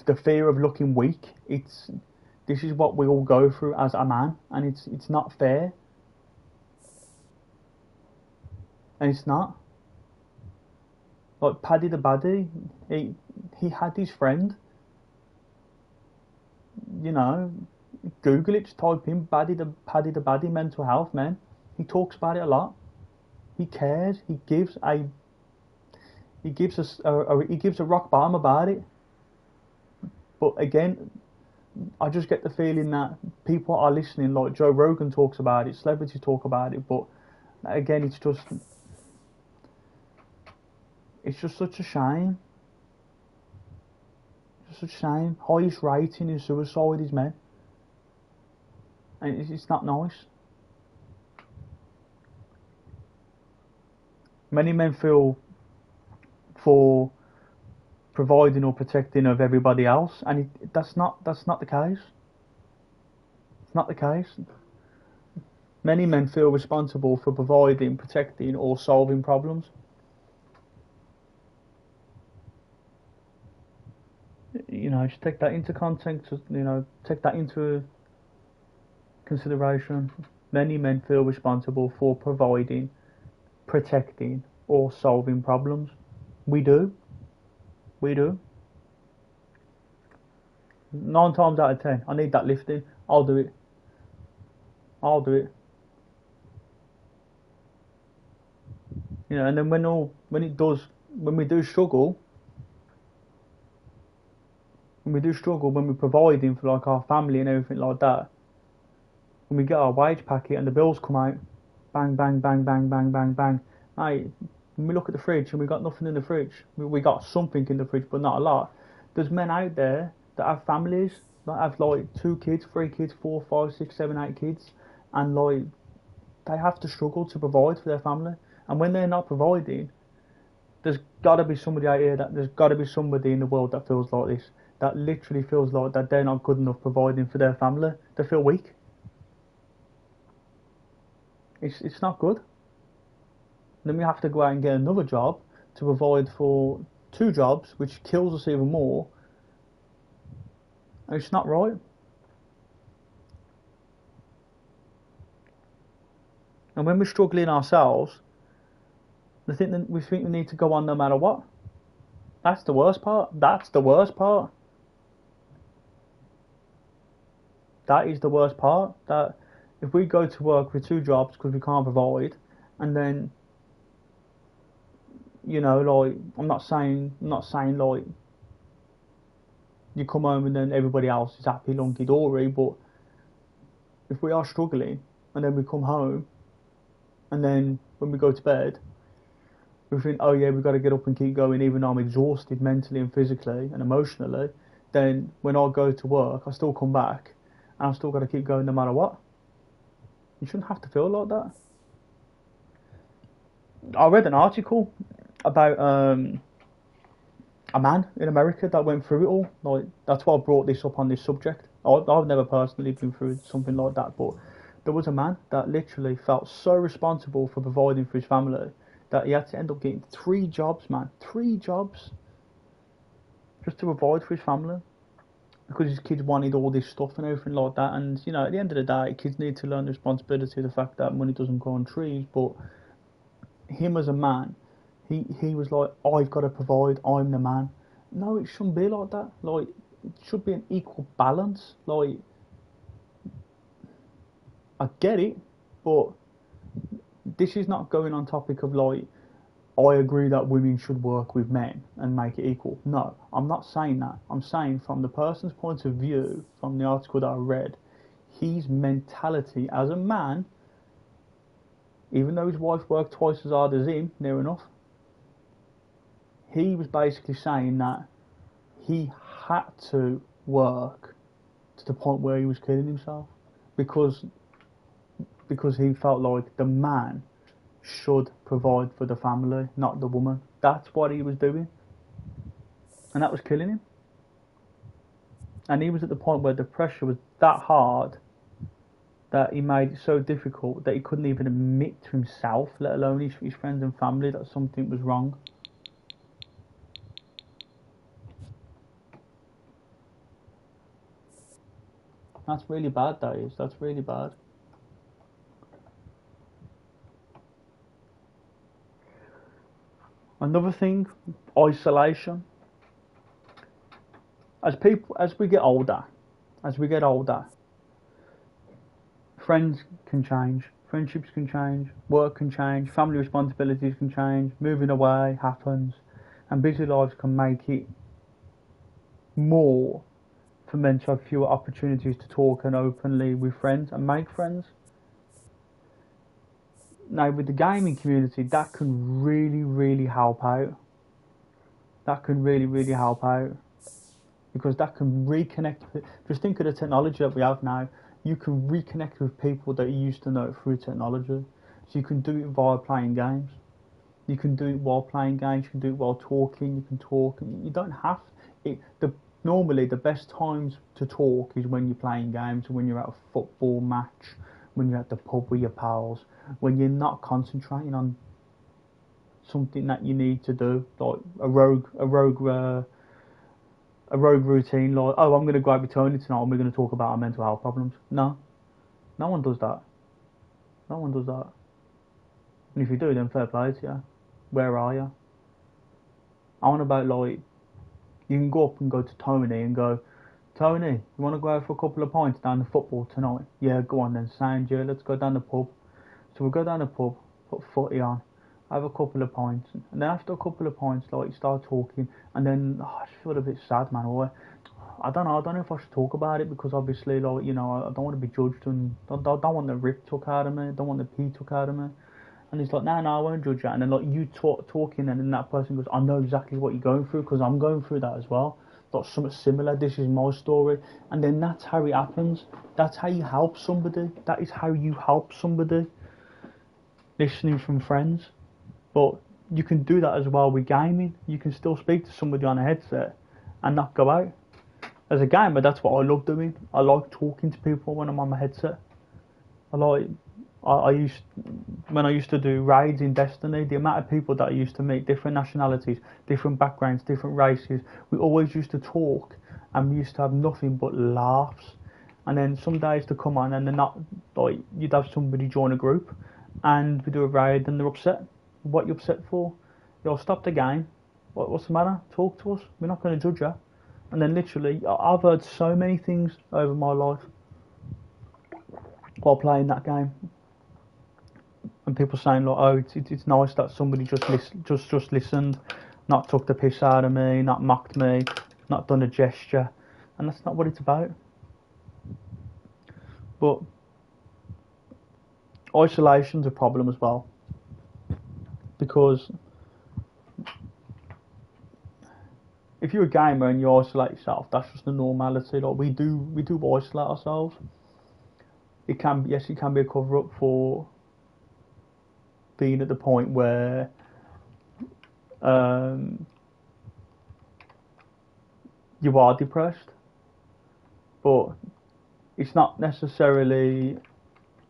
The fear of looking weak. This is what we all go through as a man, and it's not fair. And it's not. Like Paddy the Baddy, he had his friend. You know, Google it, just type in Paddy the Baddy mental health, man. He talks about it a lot. He cares. He gives a rock bottom about it. But again, I just get the feeling that people are listening. Like Joe Rogan talks about it, celebrities talk about it, but again, it's just such a shame. It's such a shame. Highest rating in suicide is men, and it's not nice. Many men feel for providing or protecting of everybody else, and that's not the case. It's not the case. Many men feel responsible for providing, protecting, or solving problems. You know, just take that into context. You know, take that into consideration. Many men feel responsible for providing, protecting, or solving problems. We do. 9 times out of 10, I need that lifting. I'll do it. You know, and then when we do struggle, when we're providing for like our family and everything like that, when we get our wage packet and the bills come out, bang, bang, bang, bang, bang, bang, bang. Hey, when we look at the fridge and we got nothing in the fridge, we got something in the fridge, but not a lot. There's men out there that have families, that have like 2 kids, 3 kids, 4, 5, 6, 7, 8 kids, and like they have to struggle to provide for their family. And when they're not providing, there's got to be somebody out here there's got to be somebody in the world that feels like this, that literally feels like that they're not good enough providing for their family. They feel weak. It's not good. Then we have to go out and get another job to provide for 2 jobs, which kills us even more. And it's not right. And when we're struggling ourselves, we think we need to go on no matter what. That's the worst part. That is the worst part. That if we go to work with 2 jobs because we can't provide, and then, you know, like I'm not saying like you come home and then everybody else is happy, lunky dory, but if we are struggling and then we come home and then when we go to bed we think, oh yeah, we've got to get up and keep going even though I'm exhausted mentally and physically and emotionally, then when I go to work I still come back and I've still got to keep going no matter what. You shouldn't have to feel like that. I read an article about a man in America that went through it all. Like, that's why I brought this up on this subject. I've never personally been through something like that, but there was a man that literally felt so responsible for providing for his family that he had to end up getting 3 jobs, man. 3 jobs just to provide for his family because his kids wanted all this stuff and everything like that. And, you know, at the end of the day, kids need to learn the responsibility of the fact that money doesn't grow on trees. But him as a man, he was like, I've got to provide, I'm the man. No, it shouldn't be like that. Like, it should be an equal balance. Like, I get it, but this is not going on topic of like, I agree that women should work with men and make it equal. No, I'm not saying that. I'm saying from the person's point of view, from the article that I read, his mentality as a man, even though his wife worked twice as hard as him, near enough, he was basically saying that he had to work to the point where he was killing himself because he felt like the man should provide for the family, not the woman. That's what he was doing, and that was killing him. And he was at the point where the pressure was that hard that he made it so difficult that he couldn't even admit to himself, let alone his friends and family, that something was wrong. That's really bad, that is. That's really bad. Another thing, isolation. As we get older, friends can change, friendships can change, work can change, family responsibilities can change, moving away happens, and busy lives can make it more for men to have fewer opportunities to talk and openly with friends and make friends. Now, with the gaming community, that can really, really help out. That can really, really help out because that can reconnect. Just think of the technology that we have now. You can reconnect with people that you used to know through technology. So you can do it via playing games. You can do it while playing games. You can do it while talking. You can talk. You don't have it. Normally, the best times to talk is when you're playing games, when you're at a football match, when you're at the pub with your pals, when you're not concentrating on something that you need to do, like a rogue routine, like, oh, I'm going to grab Tony tonight and we're going to talk about our mental health problems. No, no one does that. No one does that. And if you do, then fair play to you. Where are you? I want about, like, you can go up and go to Tony and go, Tony, you want to go out for a couple of pints down the football tonight? Yeah, go on then, sound you, let's go down the pub. So we'll go down the pub, put footy on, have a couple of pints, and then after a couple of pints, like, you start talking, and then, I just feel a bit sad, man, or I don't know if I should talk about it, because obviously, like, you know, I don't want to be judged, and I don't want the rip took out of me, don't want the pee took out of me. And he's like, no, I won't judge you. And then, like, you talking, and then that person goes, I know exactly what you're going through, because I'm going through that as well. Like, something similar, this is my story. And then that's how it happens. That's how you help somebody. That is how you help somebody. Listening from friends. But you can do that as well with gaming. You can still speak to somebody on a headset and not go out. As a gamer, that's what I love doing. I like talking to people when I'm on my headset. When I used to do raids in Destiny, the amount of people that I used to meet, different nationalities, different backgrounds, different races, we always used to talk, and we used to have nothing but laughs. And then some days to come on, and they're not, like, you'd have somebody join a group, and we do a raid, and they're upset. What you upset for? Yo, stop the game. What's the matter? Talk to us. We're not going to judge you. And then literally, I've heard so many things over my life while playing that game. And people saying, like, oh, it's nice that somebody just listened, not took the piss out of me, not mocked me, not done a gesture. And that's not what it's about. But isolation's a problem as well. Because if you're a gamer and you isolate yourself, that's just the normality. Like, we do isolate ourselves. It can be a cover up for being at the point where you are depressed, but it's not necessarily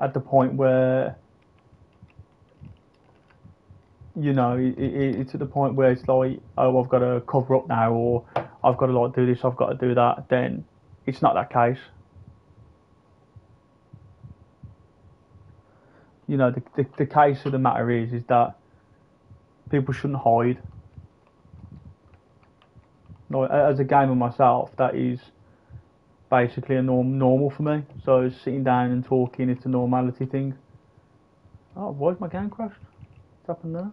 at the point where it's at the point where it's like, oh, I've got to cover up now, or I've got to like do this, I've got to do that. Then it's not that case. The case of the matter is that people shouldn't hide. Like, as a gamer myself, that is basically a normal for me. So sitting down and talking, it's a normality thing. Oh, why's my game crashed? What's happened there?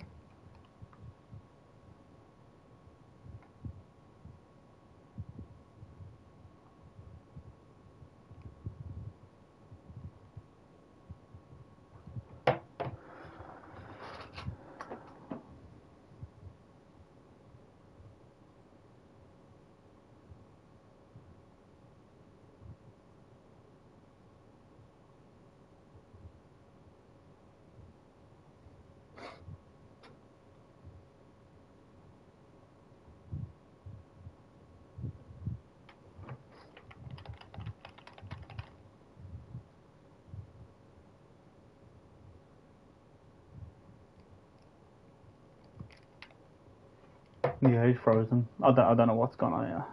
Yeah, he's frozen. I don't know what's going on here.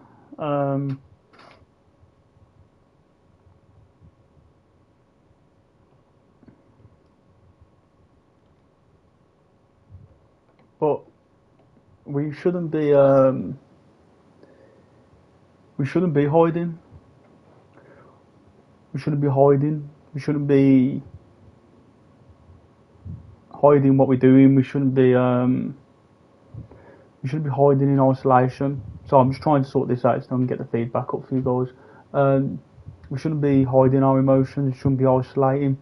But we shouldn't be we shouldn't be hiding. We shouldn't be hiding. We shouldn't be hiding what we're doing. We shouldn't be hiding in isolation. So I'm just trying to sort this out so I can get the feedback up for you guys. We shouldn't be hiding our emotions. We shouldn't be isolating.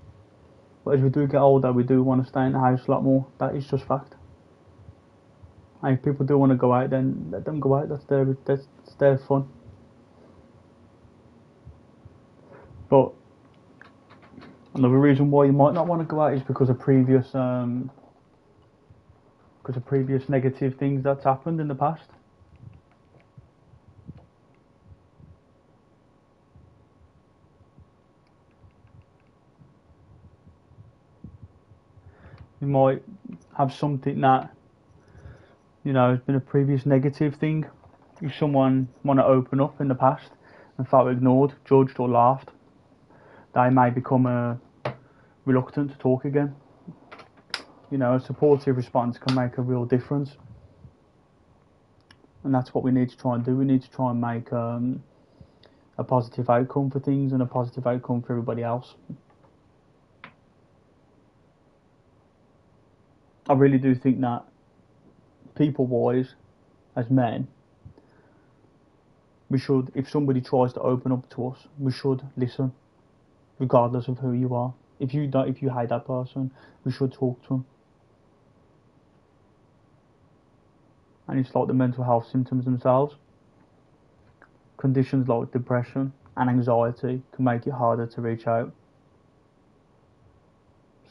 But as we do get older, we do want to stay in the house a lot more. That is just fact. And if people do want to go out, then let them go out. That's their fun. But another reason why you might not want to go out is because of previous negative things that's happened in the past. You might have something that has been a previous negative thing. If someone want to open up in the past and felt ignored, judged, or laughed, they may become reluctant to talk again. A supportive response can make a real difference, and that's what we need to try and do. We need to try and make a positive outcome for things and a positive outcome for everybody else. I really do think that people-wise, as men, we should, if somebody tries to open up to us, we should listen, regardless of who you are. If you hate that person, we should talk to them. And it's like the mental health symptoms themselves. Conditions like depression and anxiety can make it harder to reach out.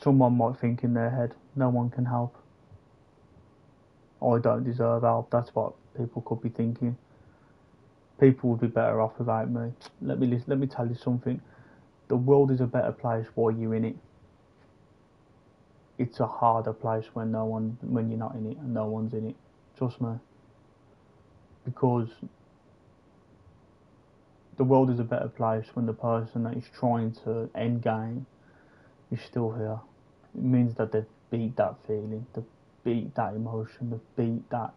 Someone might think in their head, no one can help. I don't deserve help. That's what people could be thinking. People would be better off without me. Let me tell you something. The world is a better place while you're in it. It's a harder place when you're not in it and no one's in it. Trust me. Because the world is a better place when the person that is trying to end game is still here. It means that they've beat that feeling, they've beat that emotion, they've beat that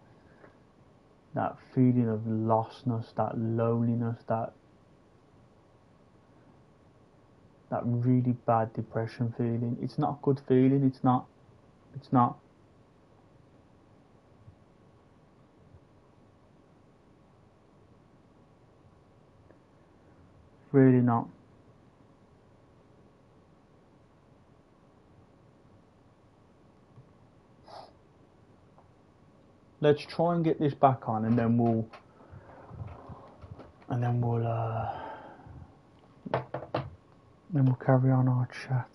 feeling of lostness, that loneliness, that really bad depression feeling. It's not a good feeling. It's not. Really not. Let's try and get this back on, and then we'll carry on our chat.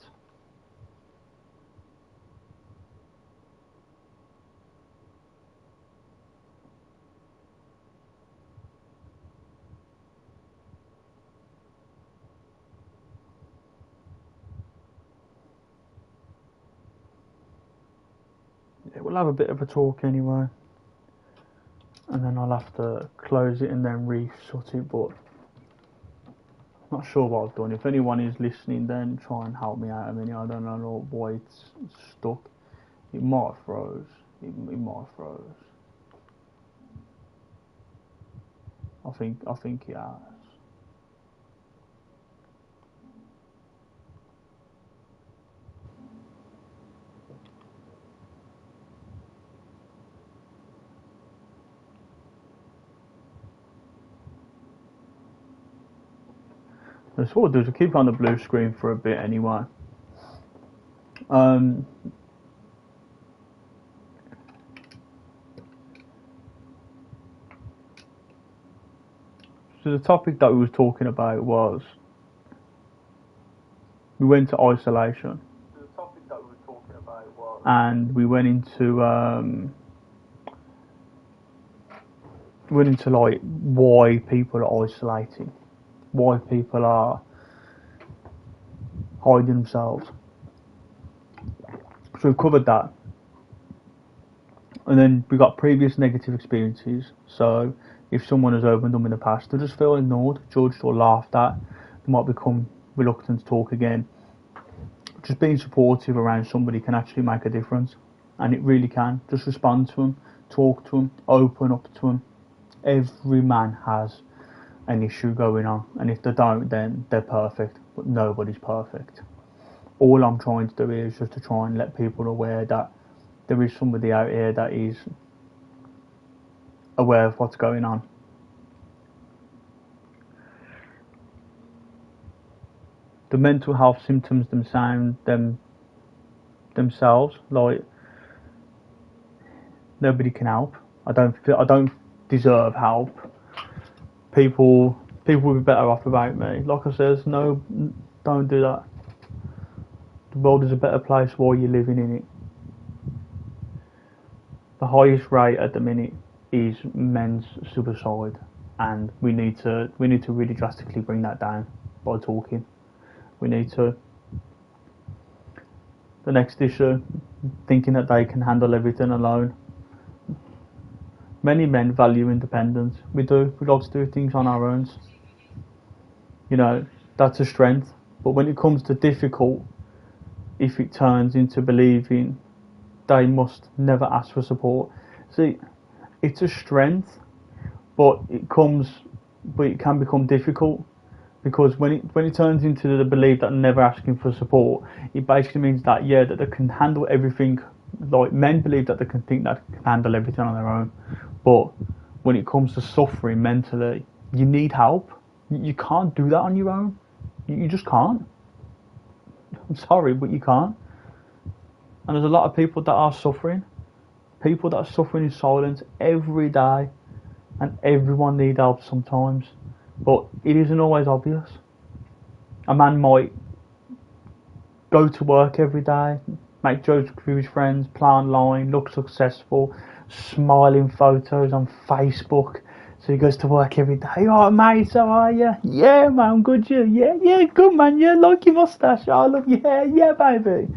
we'll have a bit of a talk anyway, and then I'll have to close it and then re-shut it, but I'm not sure what I've done. If anyone is listening, then try and help me out a minute. I don't know why it's stuck. It might have froze. It might have froze. I think it has. That's what I'll do is I'll keep it on the blue screen for a bit anyway. So the topic that we was talking about was we went to isolation. So the topic that we were talking about was, and we went into like why people are isolating, why people are hiding themselves. So we've covered that. And then we got previous negative experiences. So if someone has opened them in the past, they'll just feel ignored, judged or laughed at. They might become reluctant to talk again. Just being supportive around somebody can actually make a difference. And it really can. Just respond to them, talk to them, open up to them. Every man has an issue going on, and if they don't, then they're perfect, but nobody's perfect. All I'm trying to do is just to try and let people aware that there is somebody out here that is aware of what's going on. The mental health symptoms themselves, like, nobody can help. I don't deserve help. People will be better off without me. Like I says, no, don't do that. The world is a better place while you're living in it. The highest rate at the minute is men's suicide, and we need to really drastically bring that down by talking. We need to. The next issue, thinking that they can handle everything alone. Many men value independence. We do. We like to do things on our own. You know, that's a strength. But when it comes to difficult, if it turns into believing they must never ask for support. See, it's a strength, but it can become difficult, because when it turns into the belief that never asking for support, it basically means that that they can handle everything. Like, men believe that they can handle everything on their own, but when it comes to suffering mentally, you need help. You can't do that on your own. You just can't. I'm sorry, but you can't. And there's a lot of people that are suffering. People that are suffering in silence every day, and everyone needs help sometimes. But it isn't always obvious. A man might go to work every day, make jokes with his friends, play online, look successful, smiling photos on Facebook. So he goes to work every day. Oh, mate, how are you? Yeah, man, I'm good. You? Yeah, good, man. Yeah, like your moustache. I love your hair. Yeah, baby.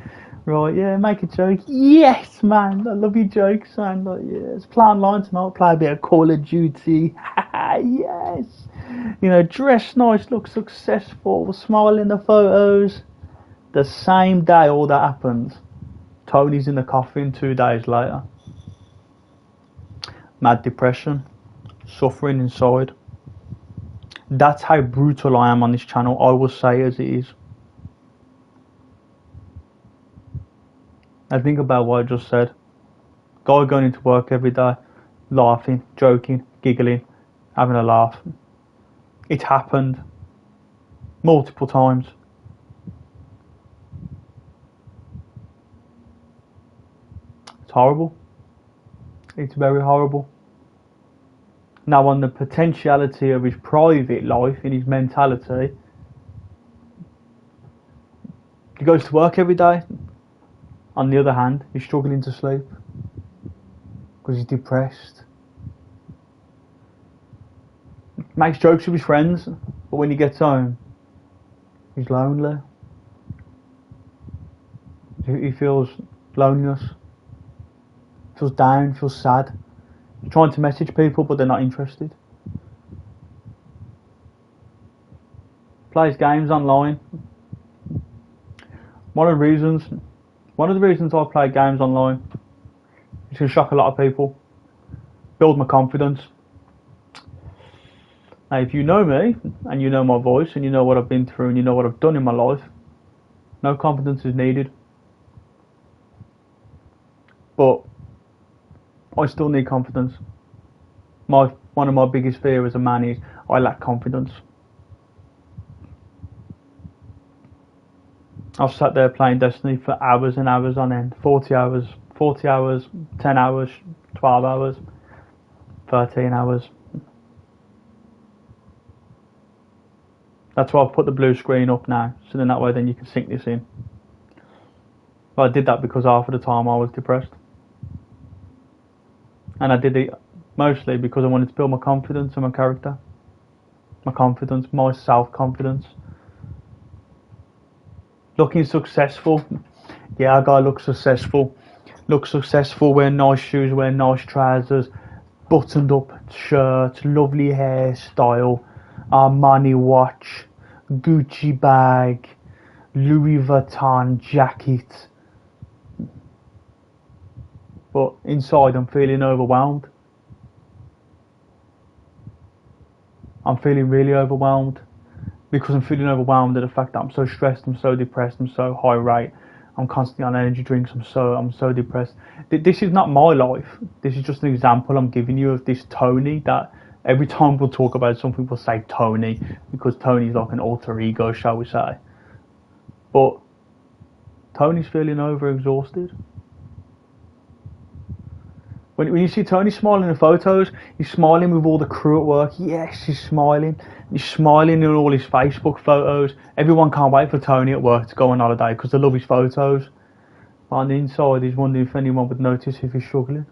Right, yeah, make a joke. Yes, man, I love your jokes, man. Like, yeah, let's play online tonight. Play a bit of Call of Duty. Yes. You know, dress nice, look successful, smile in the photos. The same day all that happens, Tony's in the coffin 2 days later. Mad depression, suffering inside. That's how brutal I am on this channel. I will say as it is. I think about what I just said. Guy going into work every day, laughing, joking, giggling, having a laugh. It happened multiple times. It's horrible. It's very horrible. Now, on the potentiality of his private life, in his mentality, he goes to work every day. On the other hand, he's struggling to sleep because he's depressed. Makes jokes with his friends, but when he gets home, he's lonely. He feels loneliness. feels down, feels sad. You're trying to message people, but they're not interested. Plays games online. One of the reasons I play games online is to shock a lot of people, build my confidence. Now, if you know me, and you know my voice, and you know what I've been through, and you know what I've done in my life, no confidence is needed. But I still need confidence. One of my biggest fears as a man is I lack confidence. I've sat there playing Destiny for hours and hours on end. 40 hours, 10 hours, 12 hours, 13 hours. That's why I've put the blue screen up now, so then that way then you can sync this in. But I did that because half of the time I was depressed. And I did it mostly because I wanted to build my confidence and my character. My confidence, my self-confidence. Looking successful. Yeah, I gotta look successful. Look successful, wear nice shoes, wear nice trousers, buttoned up shirts, lovely hairstyle, Armani watch, Gucci bag, Louis Vuitton jacket. But inside I'm feeling overwhelmed. I'm feeling really overwhelmed. Because I'm feeling overwhelmed at the fact that I'm so stressed, I'm so depressed, I'm so high rate, I'm constantly on energy drinks, I'm so depressed. This is not my life. This is just an example I'm giving you of this Tony that every time we'll talk about something we'll say Tony, because Tony's like an alter ego, shall we say. But Tony's feeling overexhausted. When you see Tony smiling in photos, he's smiling with all the crew at work. Yes, he's smiling. He's smiling in all his Facebook photos. Everyone can't wait for Tony at work to go on holiday because they love his photos. But on the inside, he's wondering if anyone would notice if he's struggling.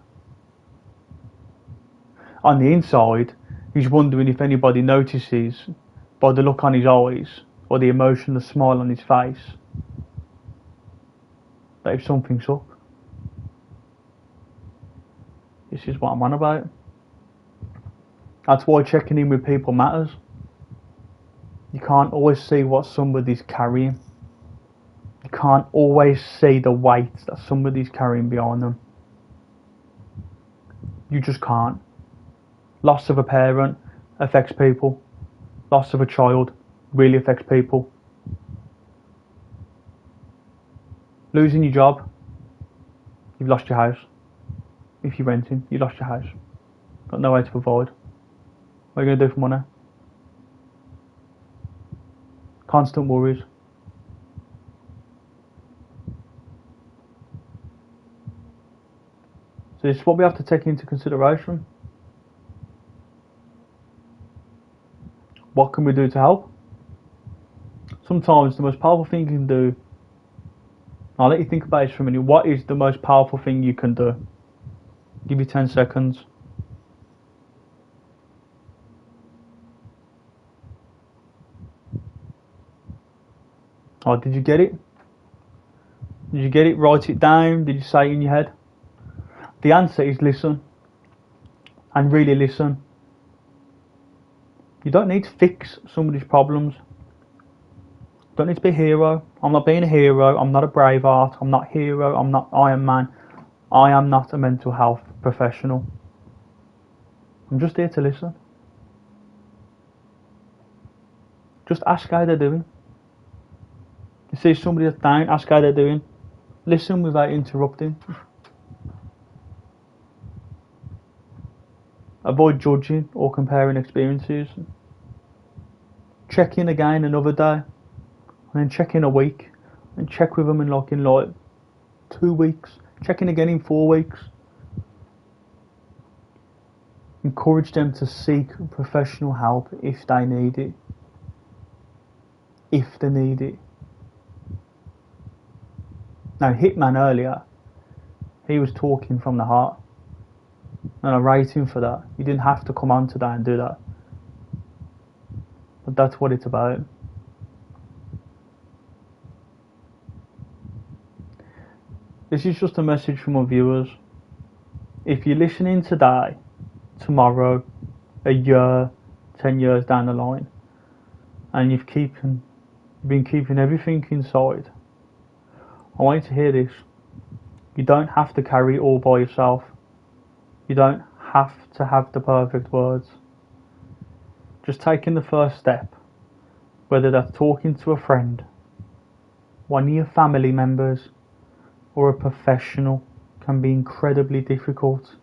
On the inside, he's wondering if anybody notices by the look on his eyes or the emotion, the smile on his face, that if something's up. This is what I'm on about. That's why checking in with people matters. You can't always see what somebody's carrying. You can't always see the weight that somebody's carrying behind them. You just can't. Loss of a parent affects people. Loss of a child really affects people. Losing your job, you've lost your house. If you're renting, you lost your house. Got no way to provide. What are you going to do for money? Constant worries. So this is what we have to take into consideration. What can we do to help? Sometimes the most powerful thing you can do, I'll let you think about this for a minute. What is the most powerful thing you can do? Give you 10 seconds. Oh, did you get it? Did you get it? Write it down. Did you say it in your head? The answer is listen. And really listen. You don't need to fix somebody's problems. You don't need to be a hero. I'm not being a hero. I'm not a Braveheart. I'm not a hero. I'm not Iron Man. I am not a mental health professional. I'm just here to listen. Just ask how they're doing. You see somebody that's down, ask how they're doing. Listen without interrupting. Avoid judging or comparing experiences. Check in again another day, and then check in a week, and check with them in like 2 weeks. Check in again in 4 weeks. Encourage them to seek professional help if they need it. If they need it. Now, Hitman earlier, he was talking from the heart. And I rate him for that. He didn't have to come on today and do that. But that's what it's about. This is just a message from my viewers. if you're listening today, tomorrow, a year, 10 years down the line, and you've been keeping everything inside, I want you to hear this. You don't have to carry it all by yourself. You don't have to have the perfect words. Just taking the first step, whether that's talking to a friend, one of your family members, or a professional, can be incredibly difficult.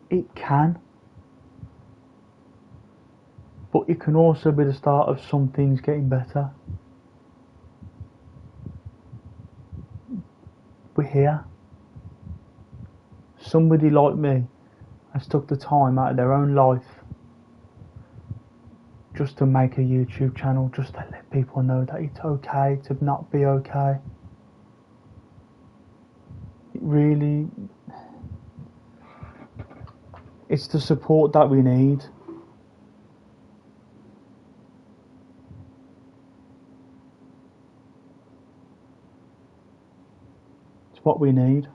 It can. But it can also be the start of some things getting better. We're here. Somebody like me has took the time out of their own life just to make a YouTube channel, just to let people know that it's okay to not be okay. It really, it's the support that we need. It's what we need.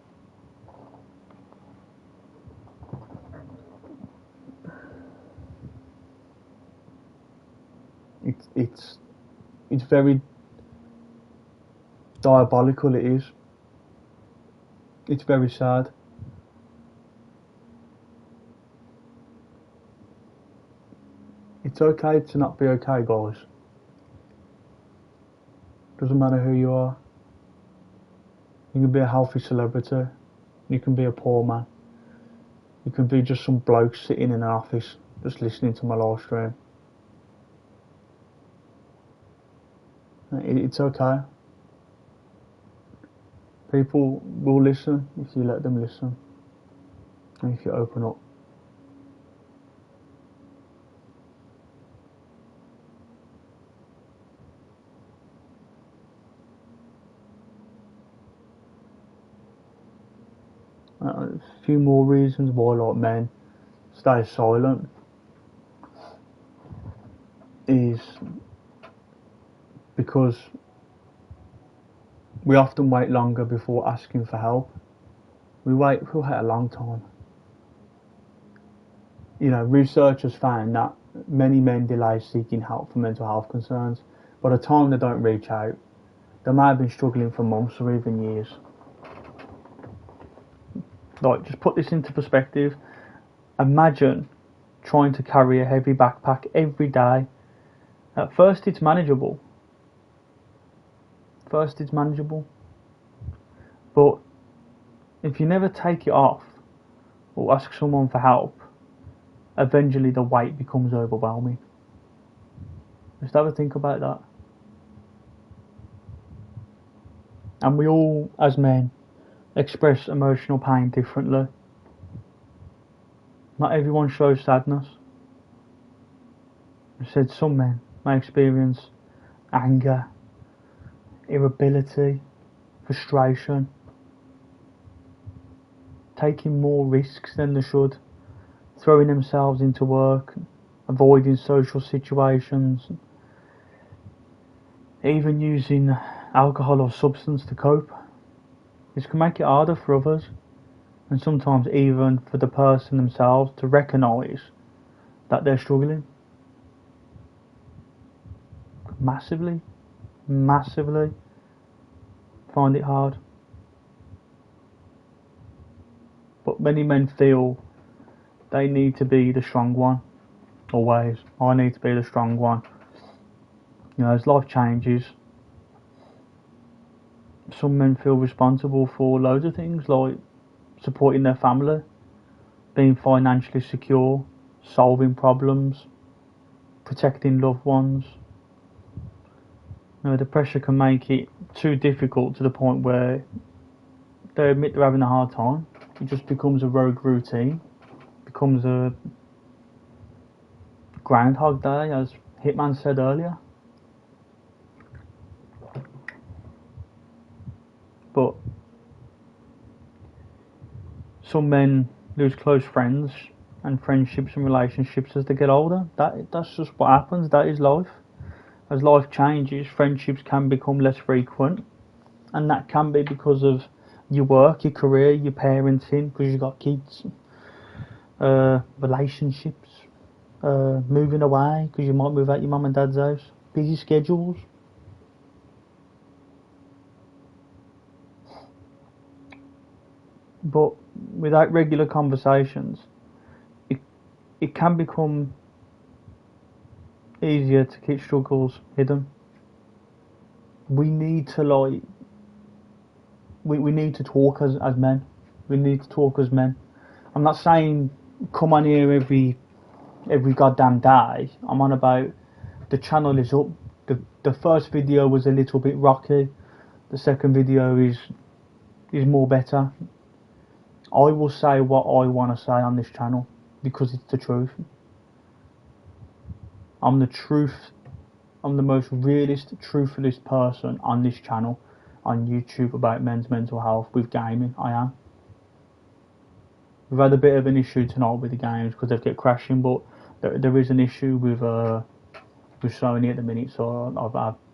It's very diabolical, it is. It's very sad. It's okay to not be okay, guys. Doesn't matter who you are. You can be a healthy celebrity. You can be a poor man. You can be just some bloke sitting in an office just listening to my live stream. It's okay. People will listen if you let them listen, and if you open up. A few more reasons why, like, men stay silent is because we often wait longer before asking for help. We wait a long time. You know, research has found that many men delay seeking help for mental health concerns. By the time they don't reach out, they may have been struggling for months or even years. Like, just put this into perspective. Imagine trying to carry a heavy backpack every day. At first it's manageable. But if you never take it off or ask someone for help, eventually the weight becomes overwhelming. Just have a think about that. And we all, as men, express emotional pain differently. Not everyone shows sadness. I said some men may experience anger, irritability, frustration, taking more risks than they should, throwing themselves into work, avoiding social situations, even using alcohol or substance to cope. This can make it harder for others, and sometimes even for the person themselves to recognise that they're struggling. Massively find it hard. But many men feel they need to be the strong one. Always. I need to be the strong one. You know, as life changes, some men feel responsible for loads of things, like supporting their family, being financially secure, solving problems, protecting loved ones. You know, the pressure can make it too difficult to the point where they admit they're having a hard time. It just becomes a rogue routine, becomes a Groundhog Day, as Hitman said earlier. But some men lose close friends and friendships and relationships as they get older. That's just what happens. That is life. As life changes, friendships can become less frequent, and that can be because of your work, your career, your parenting, because you've got kids, relationships, moving away because you might move out your mum and dad's house, busy schedules. But without regular conversations, it, it can become easier to keep struggles hidden. We need to we need to talk as men. We need to talk as men. I'm not saying come on here every goddamn day. I'm on about the channel is up. The first video was a little bit rocky. The second video is more better. I will say what I want to say on this channel because it's the truth. I'm the truth. I'm the most realist, truthfulest person on this channel on YouTube about men's mental health with gaming. I am. We've had a bit of an issue tonight with the games because they get crashing, but there is an issue with Sony at the minute, so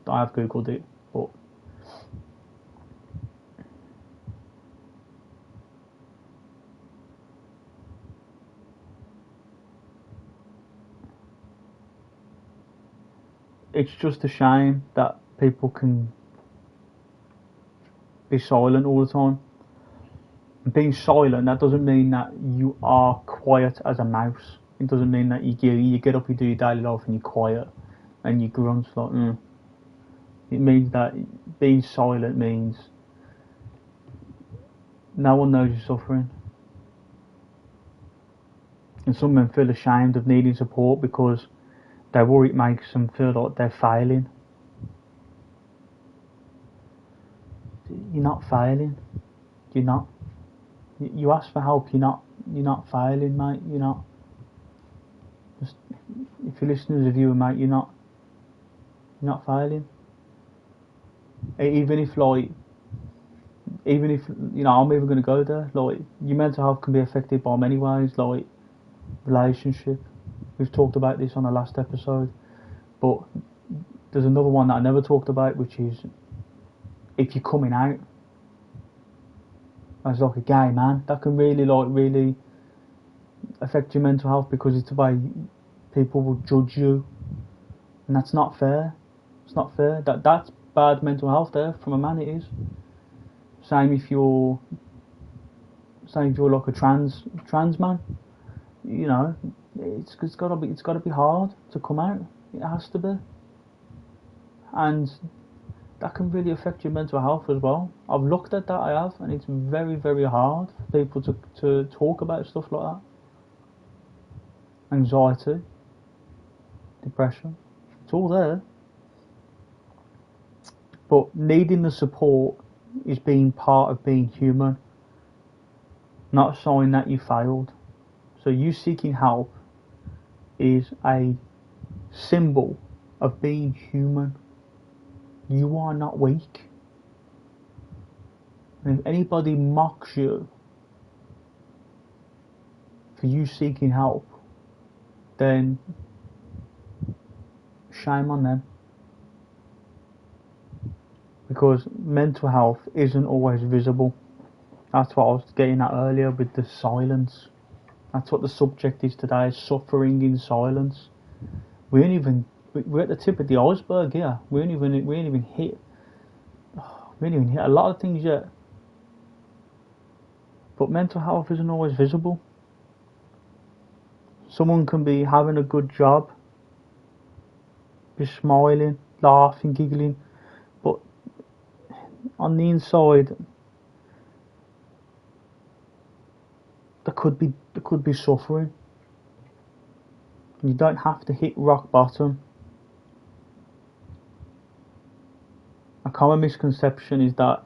I have googled it, but it's just a shame that people can be silent all the time. And being silent, that doesn't mean that you are quiet as a mouse. It doesn't mean that you get up, you do your daily life and you're quiet and you grunt like It means that being silent means no one knows you're suffering. And some men feel ashamed of needing support because they worry it makes them feel like they're failing. You're not failing. You're not. You ask for help. You're not failing, mate. You're not. Just if you're listening as a viewer, mate, you're not failing. Even if I'm even going to go there. Like, your mental health can be affected by many ways, like relationship. We've talked about this on the last episode, but there's another one that I never talked about, which is if you're coming out as like a gay man, that can really affect your mental health because it's the way people will judge you, and that's not fair. It's not fair. That's bad mental health there from a man. It is. Same if you're like a trans man. You know, it's gotta be hard to come out. It has to be, and that can really affect your mental health as well. I've looked at that, I have, and it's very, very hard for people to talk about stuff like that. Anxiety, depression, it's all there. But needing the support is being part of being human, not a sign that you failed. So you seeking help is a symbol of being human. You are not weak. And if anybody mocks you for you seeking help, then shame on them. Because mental health isn't always visible. That's what I was getting at earlier with the silence. That's what the subject is today, suffering in silence. We're at the tip of the iceberg here. We ain't even hit a lot of things yet. But mental health isn't always visible. Someone can be having a good job, be smiling, laughing, giggling, but on the inside there could be suffering. You don't have to hit rock bottom. A common misconception is that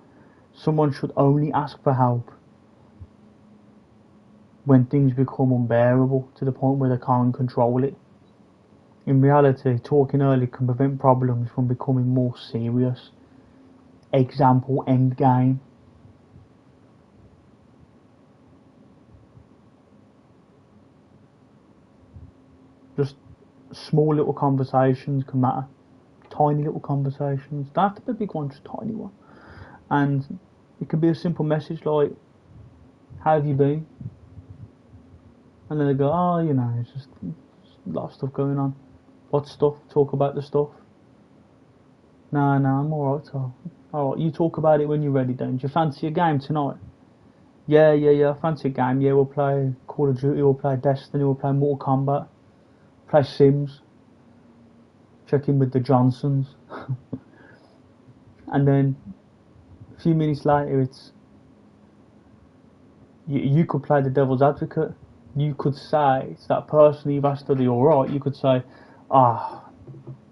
someone should only ask for help when things become unbearable to the point where they can't control it. In reality, talking early can prevent problems from becoming more serious. Example, endgame. Just small little conversations can matter. Tiny little conversations. Don't have to be a big one, just a tiny one. And it could be a simple message like, how have you been? And then they go, oh, it's just a lot of stuff going on. What stuff? Talk about the stuff. No, I'm alright, so. Alright, you talk about it when you're ready then. Do you fancy a game tonight? Yeah, I fancy a game. Yeah, we'll play Call of Duty, we'll play Destiny, we'll play Mortal Kombat, play Sims, check in with the Johnsons. And then a few minutes later, you could play the devil's advocate. You could say to that person you've asked, are they alright? You could say,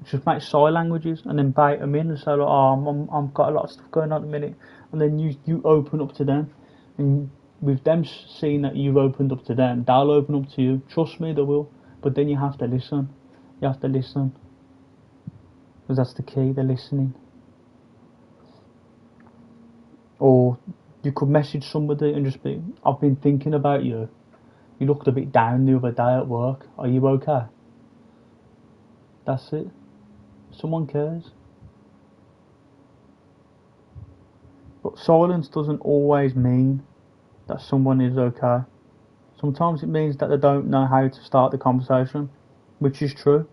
just make sign languages and then bait them in and say, like, I've got a lot of stuff going on at the minute. And then you open up to them. And with them seeing that you've opened up to them, they'll open up to you. Trust me, they will. But then you have to listen. You have to listen. Because that's the key, they're listening. Or you could message somebody and just be, I've been thinking about you. You looked a bit down the other day at work. Are you okay? That's it. Someone cares. But silence doesn't always mean that someone is okay. Sometimes it means that they don't know how to start the conversation, which is true.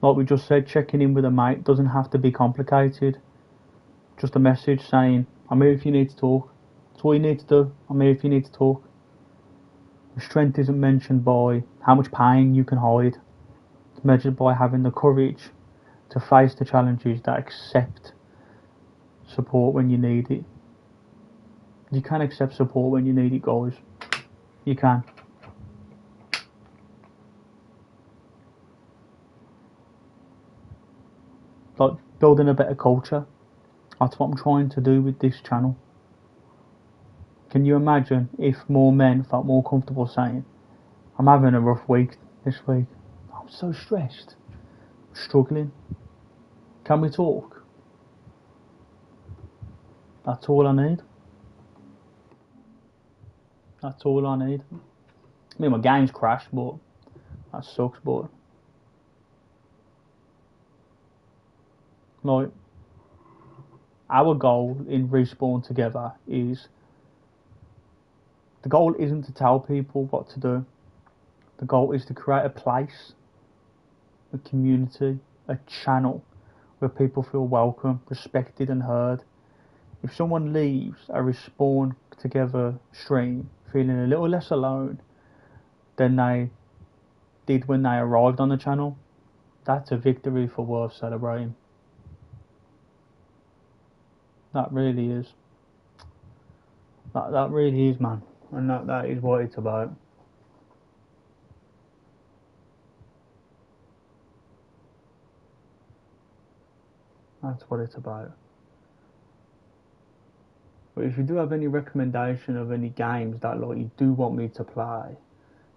Like we just said, checking in with a mate doesn't have to be complicated. Just a message saying, I'm here if you need to talk. That's all you need to do. I'm here if you need to talk. The strength isn't mentioned by how much pain you can hide. It's measured by having the courage to face the challenges, that accept support when you need it. You can accept support when you need it, guys. You can. Like building a better culture. That's what I'm trying to do with this channel. Can you imagine if more men felt more comfortable saying, I'm having a rough week this week. I'm so stressed. I'm struggling. Can we talk? That's all I need. That's all I need. I mean, my game's crashed, but that sucks, but like, our goal in Respawn Together is, the goal isn't to tell people what to do. The goal is to create a place, a community, a channel where people feel welcome, respected and heard. If someone leaves a Respawn Together stream feeling a little less alone than they did when they arrived on the channel, that's a victory for worth celebrating. That really is. That really is, man. And that is what it's about. That's what it's about. But if you do have any recommendation of any games that like you do want me to play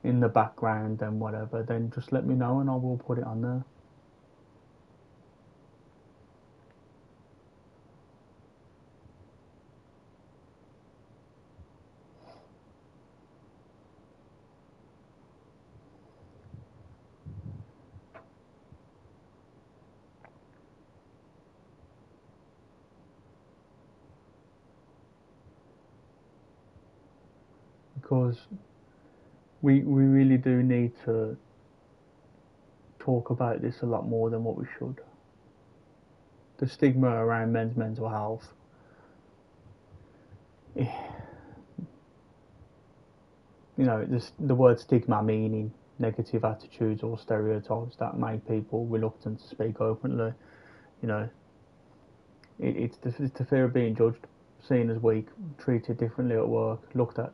in the background and whatever, then just let me know and I will put it on there. Because we really do need to talk about this a lot more than what we should. The stigma around men's mental health. You know, the word stigma meaning negative attitudes or stereotypes that make people reluctant to speak openly. You know, it's the fear of being judged, seen as weak, treated differently at work, looked at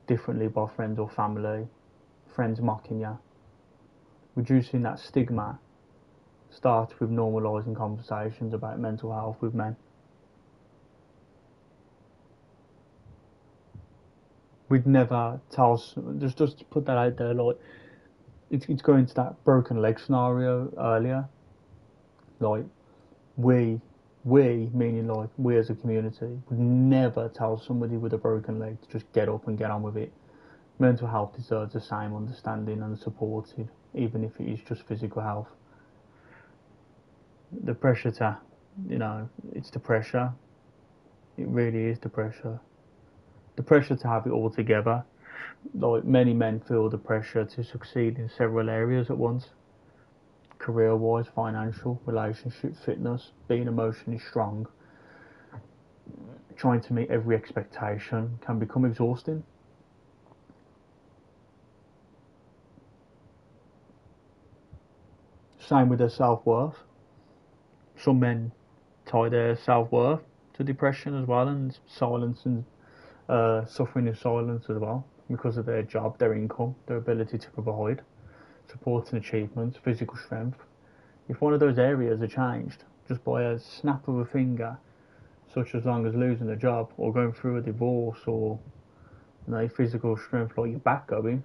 differently by friends or family, friends mocking you. Reducing that stigma starts with normalising conversations about mental health with men. We'd never tell, just to put that out there, like, it's going to that broken leg scenario earlier. Like, we, meaning like we as a community, would never tell somebody with a broken leg to just get up and get on with it. Mental health deserves the same understanding and supported, even if it is just physical health. The pressure to, it's the pressure. It really is the pressure. The pressure to have it all together. Like many men feel the pressure to succeed in several areas at once. Career-wise, financial, relationship, fitness, being emotionally strong, trying to meet every expectation can become exhausting. Same with their self-worth. Some men tie their self-worth to depression as well, and silence and suffering in silence as well because of their job, their income, their ability to provide support and achievements, physical strength. If one of those areas are changed just by a snap of a finger, such as long as losing a job or going through a divorce or physical strength like your back going,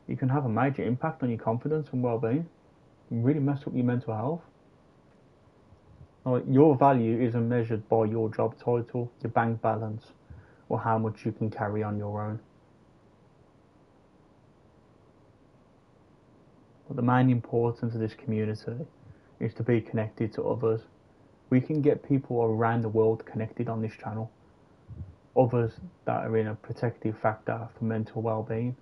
you can have a major impact on your confidence and well-being. Really mess up your mental health. Like, your value isn't measured by your job title, your bank balance, or how much you can carry on your own. But the main importance of this community is to be connected to others. We can get people around the world connected on this channel. Others that are in a protective factor for mental well-being.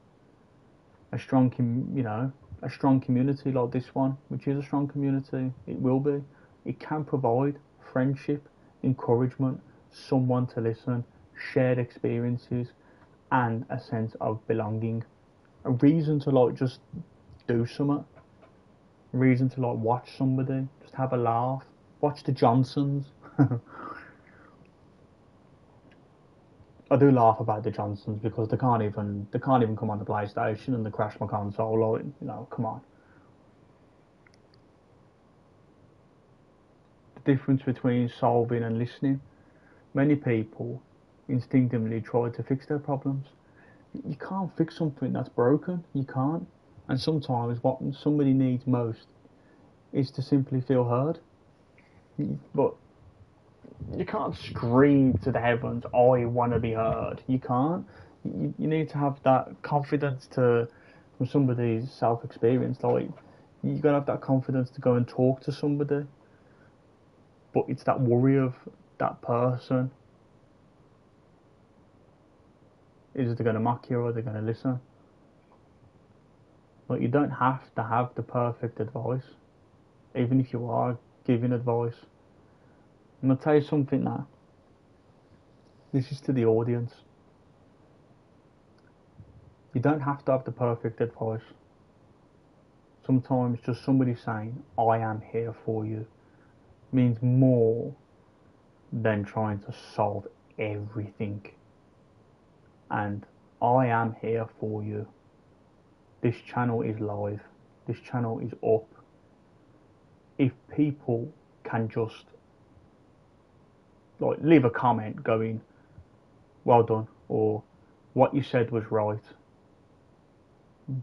A strong community like this one, which is a strong community, it will be. It can provide friendship, encouragement, someone to listen, shared experiences, and a sense of belonging. A reason to just do something. A reason to watch somebody, just have a laugh. Watch the Johnsons. I do laugh about the Johnsons because they can't even come on the PlayStation and they crash my console. Come on. The difference between solving and listening. Many people instinctively try to fix their problems. You can't fix something that's broken. You can't. And sometimes what somebody needs most is to simply feel heard. But you can't scream to the heavens, I want to be heard. You can't. You need to have that confidence from somebody's self-experience. You gotta have that confidence to go and talk to somebody. But it's that worry of that person. Is they going to mock you or are they going to listen? You don't have to have the perfect advice, even if you are giving advice. I'm going to tell you something now. This is to the audience. You don't have to have the perfect advice. Sometimes just somebody saying, I am here for you, means more than trying to solve everything. And I am here for you. This channel is live. This channel is up. If people can just leave a comment going, well done, or what you said was right,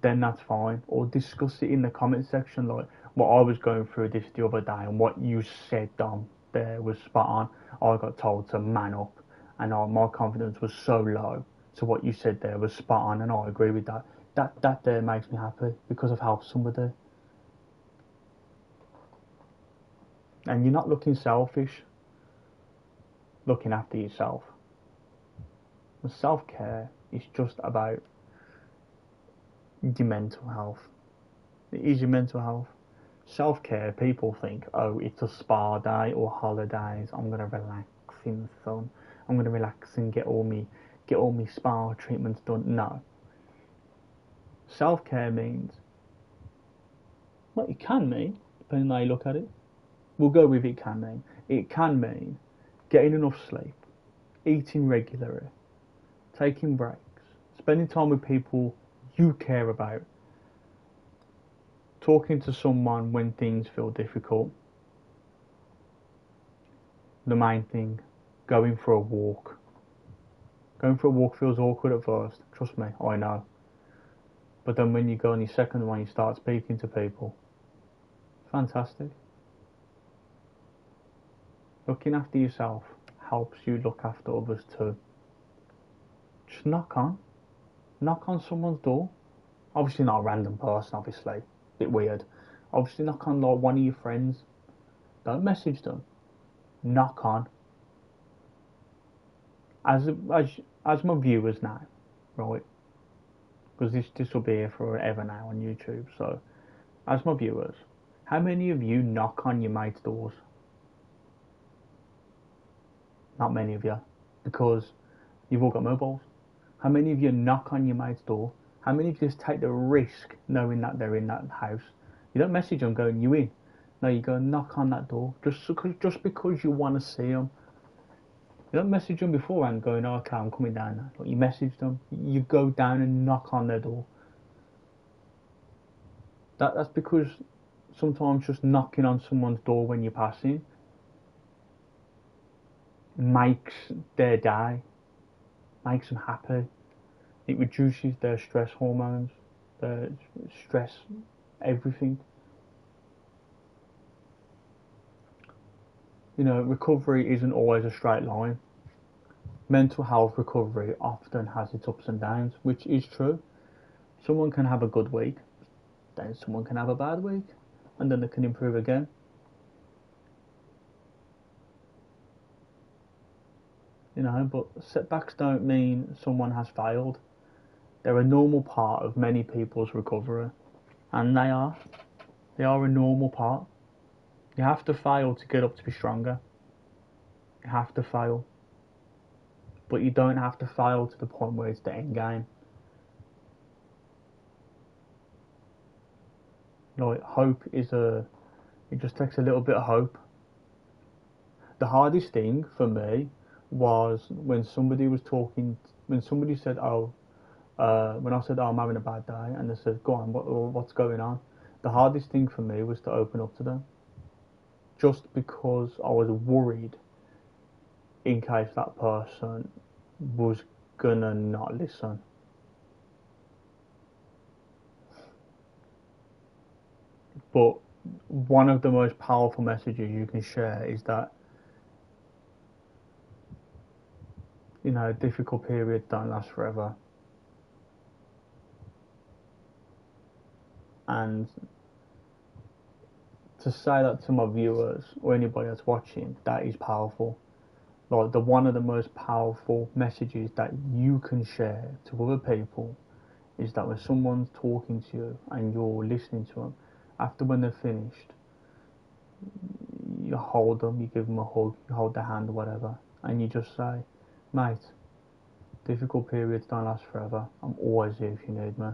then that's fine. Or discuss it in the comment section, like what I was going through this the other day and what you said, Dom, there was spot on. I got told to man up and my confidence was so low. So what you said there was spot on and I agree with that. That there makes me happy because I've helped somebody. And you're not looking selfish, looking after yourself. Self-care is just about your mental health. It is your mental health. Self-care, people think, oh, it's a spa day or holidays. I'm going to relax in the sun. I'm going to relax and get all me spa treatments done. No. Self-care means, it can mean, depending on how you look at it. We'll go with it can mean. It can mean getting enough sleep, eating regularly, taking breaks, spending time with people you care about, talking to someone when things feel difficult. The main thing, going for a walk. Going for a walk feels awkward at first, trust me, I know. But then when you go on your second one, you start speaking to people. Fantastic. Looking after yourself helps you look after others too. Just knock on someone's door. Obviously not a random person, obviously. A bit weird. Obviously knock on one of your friends. Don't message them. Knock on. As my viewers now, right? because this will be here forever now on YouTube. So, as my viewers, how many of you knock on your mate's doors? Not many of you, because you've all got mobiles. How many of you knock on your mate's door? How many of you just take the risk knowing that they're in that house? You don't message them going, you in? No, you go knock on that door just because you want to see them. You don't message them beforehand going, oh, okay, I'm coming down now. You message them, you go down and knock on their door. That's because sometimes just knocking on someone's door when you're passing makes their day, makes them happy. It reduces their stress hormones, their stress, everything. You know, recovery isn't always a straight line. Mental health recovery often has its ups and downs, which is true. Someone can have a good week, then someone can have a bad week, and then they can improve again. You know, but setbacks don't mean someone has failed. They're a normal part of many people's recovery, and they are. They are a normal part. You have to fail to get up to be stronger. You have to fail. But you don't have to fail to the point where it's the end game. Like, hope is it just takes a little bit of hope. The hardest thing for me was when somebody was talking, when somebody said, when I said, oh, I'm having a bad day, and they said, go on, what's going on? The hardest thing for me was to open up to them. Just because I was worried in case that person was gonna not listen. But one of the most powerful messages you can share is that, you know, difficult periods don't last forever. And to say that to my viewers or anybody that's watching, that is powerful. Like, one of the most powerful messages that you can share to other people is that when someone's talking to you and you're listening to them, after when they're finished, you hold them, you give them a hug, you hold their hand or whatever, and you just say, mate, difficult periods don't last forever. I'm always here if you need me.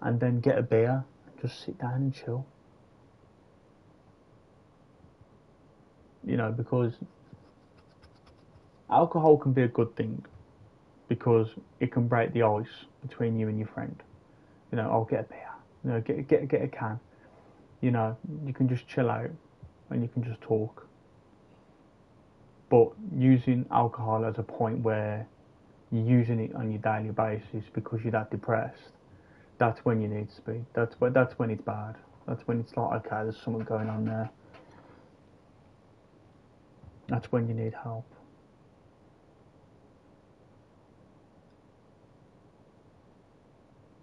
And then get a beer and just sit down and chill. You know, because alcohol can be a good thing because it can break the ice between you and your friend. You know, I'll get a beer. You know, get a can. You know, you can just chill out and you can just talk. But using alcohol as a point where you're using it on your daily basis because you're that depressed, that's when you need to speak. That's when it's bad. That's when it's like, okay, there's something going on there. That's when you need help.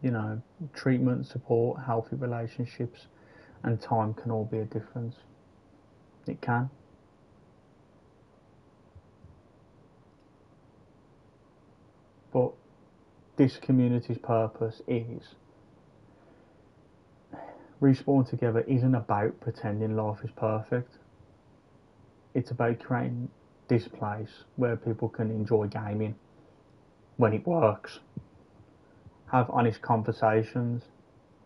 You know, treatment, support, healthy relationships, and time can all be a difference. It can. But this community's purpose is Respawn Together isn't about pretending life is perfect. It's about creating this place where people can enjoy gaming when it works, have honest conversations,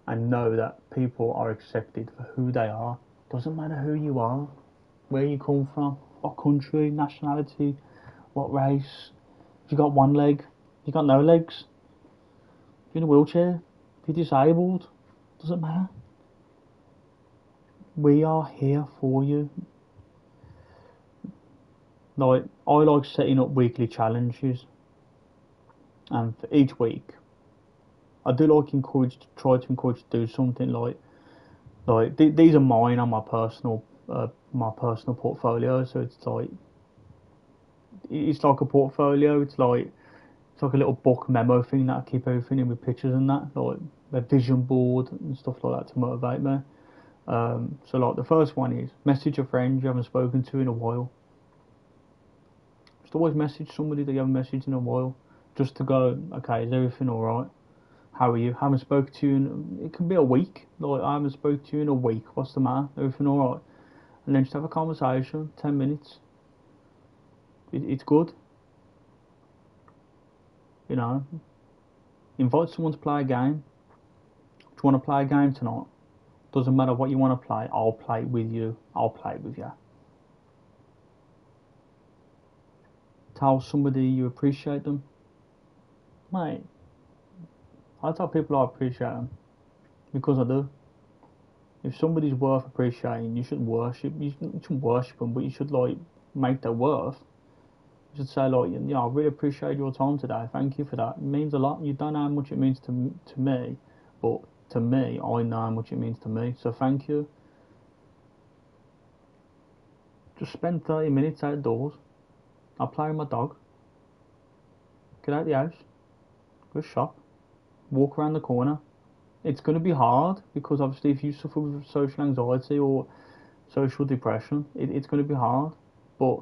and know that people are accepted for who they are. Doesn't matter who you are, where you come from, what country, nationality, what race. If you got one leg, you got no legs. If you're in a wheelchair, if you're disabled, doesn't matter. We are here for you. Like, I like setting up weekly challenges, and for each week I do like try to encourage to do something like these are mine on my personal portfolio. So it's like a portfolio. It's like a little book memo thing that I keep everything in with pictures and that, like a vision board and stuff like that to motivate me. So like the first one is message a friend you haven't spoken to in a while. Just always message somebody that you haven't messaged in a while, just to go, okay, is everything alright? How are you? Haven't spoke to you it can be a week. Like, I haven't spoke to you in a week. What's the matter? Everything alright? And then just have a conversation, 10 minutes. It's good. You know, invite someone to play a game. Do you want to play a game tonight? Doesn't matter what you want to play, I'll play it with you. I'll play it with you. Tell somebody you appreciate them. Mate, I tell people I appreciate them. Because I do. If somebody's worth appreciating, you shouldn't worship. You shouldn't worship them, but you should, like, make their worth. You should say, like, I really appreciate your time today. Thank you for that. It means a lot. You don't know how much it means to me, but to me, I know how much it means to me. So thank you. Just spend 30 minutes outdoors. I'll play with my dog. Get out the house. Go shop. Walk around the corner. It's going to be hard because obviously if you suffer with social anxiety or social depression, it's going to be hard. But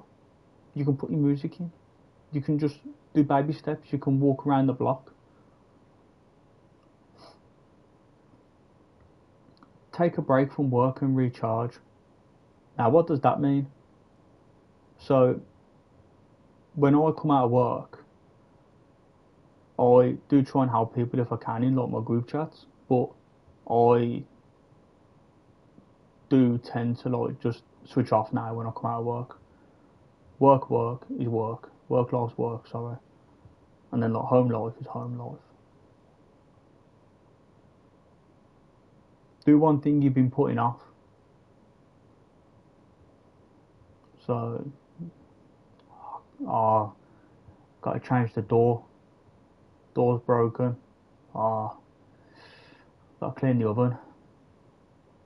you can put your music in. You can just do baby steps. You can walk around the block. Take a break from work and recharge. Now, what does that mean? So, when I come out of work, I do try and help people if I can in, like, my group chats, but I do tend to, like, just switch off now when I come out of work. Work is work. Work life's work, sorry. And then, like, home life is home life. Do one thing you've been putting off. So, got to change the door. Door's broken. Got to clean the oven.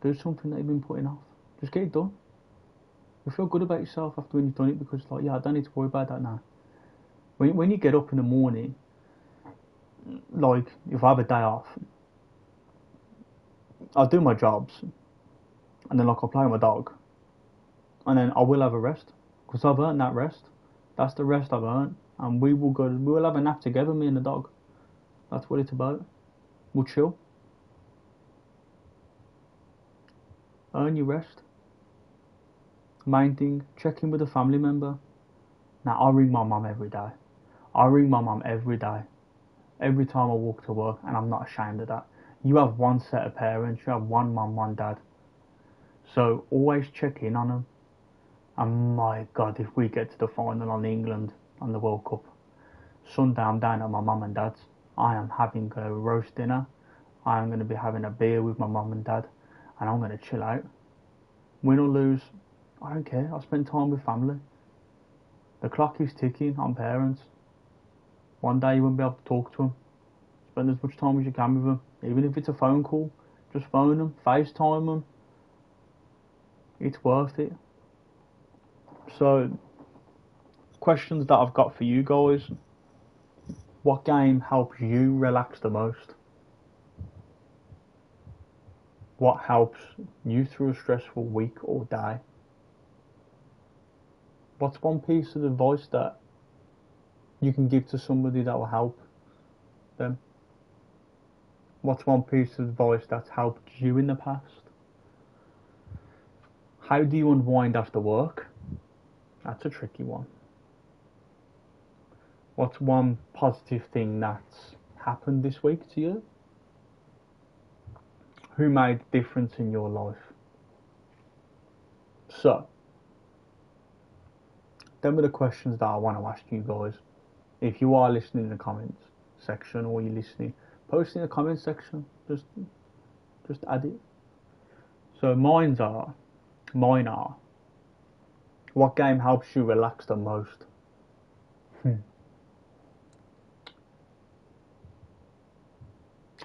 Do something that you've been putting off. Just get it done. You feel good about yourself after when you've done it because, like, yeah, I don't need to worry about that now. When you get up in the morning, like, if I have a day off, I'll do my jobs, and then, like, I'll play with my dog, and then I will have a rest because I've earned that rest. That's the rest I've earned, and we will have a nap together, me and the dog. That's what it's about. We'll chill. Earn your rest. Main thing, check in with a family member. Now, I ring my mum every day. Every time I walk to work, and I'm not ashamed of that. You have one set of parents, you have one mum, one dad. So always check in on them. And my God, if we get to the final on England on the World Cup, Sunday I'm down at my mum and dad's. I am having a roast dinner. I am going to be having a beer with my mum and dad, and I'm going to chill out. Win or lose, I don't care. I spend time with family. The clock is ticking on parents. One day you won't be able to talk to them. Spend as much time as you can with them. Even if it's a phone call, just phone them, FaceTime them. It's worth it. So, questions that I've got for you guys. What game helps you relax the most? What helps you through a stressful week or day? What's one piece of advice that you can give to somebody that will help them? What's one piece of advice that's helped you in the past? How do you unwind after work? That's a tricky one. What's one positive thing that's happened this week to you? Who made a difference in your life? So, them are the questions that I want to ask you guys. If you are listening in the comments section or you're listening, post in the comments section. Just add it. So mine are, what game helps you relax the most?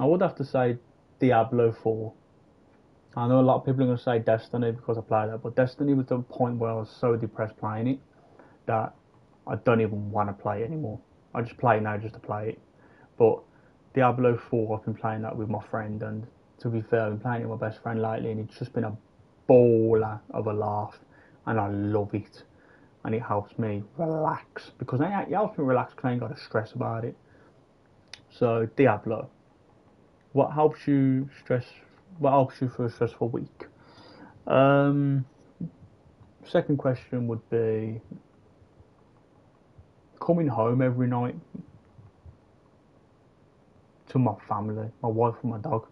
I would have to say Diablo 4. I know a lot of people are going to say Destiny because I played that, but Destiny was the point where I was so depressed playing it that I don't even want to play it anymore. I just play it now just to play it. But Diablo 4, I've been playing that with my friend, and to be fair, I've been playing it with my best friend lately, and it's just been a baller of a laugh, and I love it. And it helps me relax, because it helps me relax because I ain't got to stress about it. So, Diablo. What helps you stress? What helps you through a stressful week? Um, Second question would be coming home every night to my family, my wife and my dog.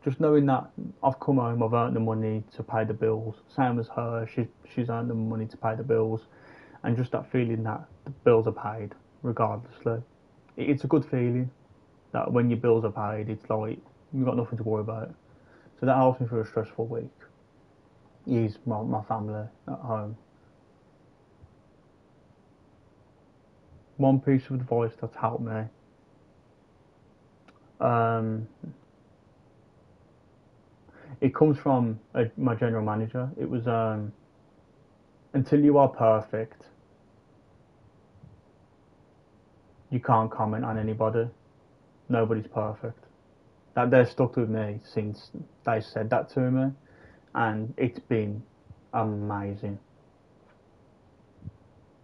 Just knowing that I've come home, I've earned the money to pay the bills. Same as her, she's earned the money to pay the bills, and just that feeling that the bills are paid regardlessly. It's a good feeling that when your bills are paid, it's like you've got nothing to worry about. So that helps me through a stressful week. Is my family at home. One piece of advice that's helped me. Um, it comes from my general manager. It was until you are perfect, you can't comment on anybody. Nobody's perfect. That they're stuck with me since they said that to me, and it's been amazing.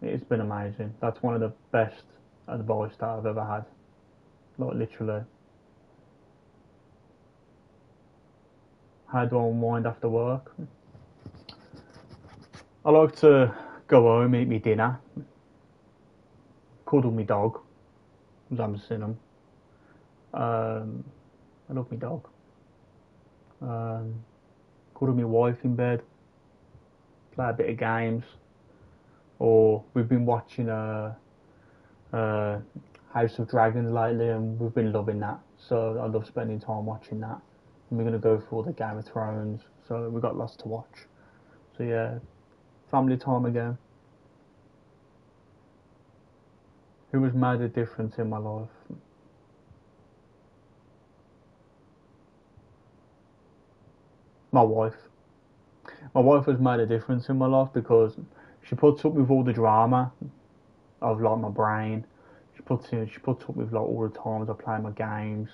It's been amazing. That's one of the best advice that I've ever had. Like literally. How do I unwind after work? I like to go home, eat me dinner, cuddle me dog, because I'm seeing him. I love me dog. Um, Cuddle my wife in bed, play a bit of games, or we've been watching House of Dragons lately, and we've been loving that. So I love spending time watching that. And we're gonna go through all the Game of Thrones, so we've got lots to watch. So yeah, family time again. Who has made a difference in my life? My wife. My wife has made a difference in my life because she puts up with all the drama of like my brain. She puts up with like all the times I play my games.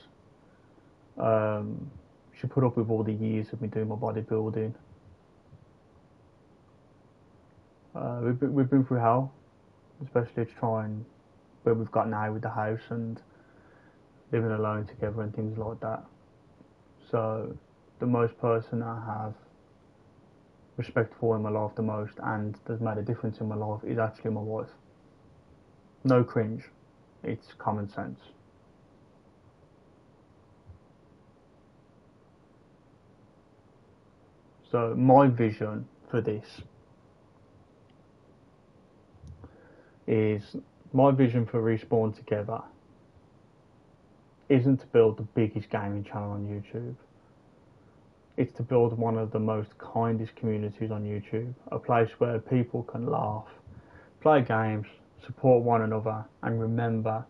Um, she put up with all the years of me doing my bodybuilding. We've been through hell, especially to try and where we've got now with the house and living alone together and things like that. So the most person I have respect for in my life the most and that's made a difference in my life is actually my wife. No cringe. It's common sense. So my vision for this is my vision for Respawn Together isn't to build the biggest gaming channel on YouTube. It's to build one of the most kindest communities on YouTube, a place where people can laugh, play games, support one another, and remember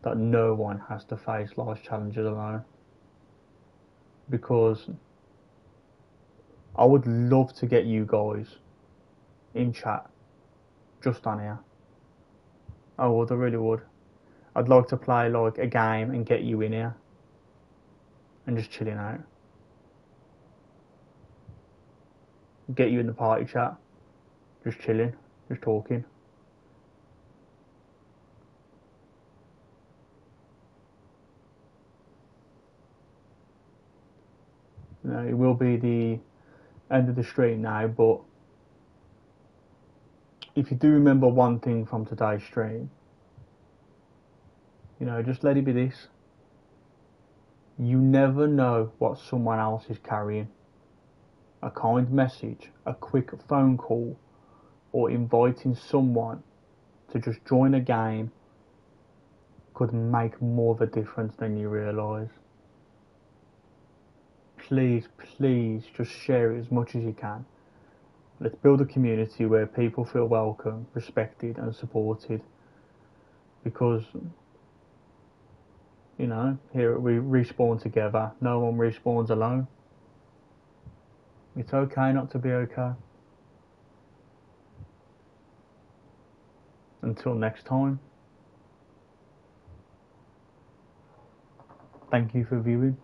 that no one has to face life's challenges alone. Because I would love to get you guys in chat just on here. I would, I really would. I'd like to play like a game and get you in here and just chilling out. Get you in the party chat, just chilling, just talking. You know, it will be the end of the stream now, but if you do remember one thing from today's stream, you know, just let it be this. You never know what someone else is carrying. A kind message, a quick phone call, or inviting someone to just join a game could make more of a difference than you realise. Please, please just share it as much as you can. Let's build a community where people feel welcome, respected and supported. Because, you know, here we respawn together. No one respawns alone. It's okay not to be okay. Until next time, thank you for viewing.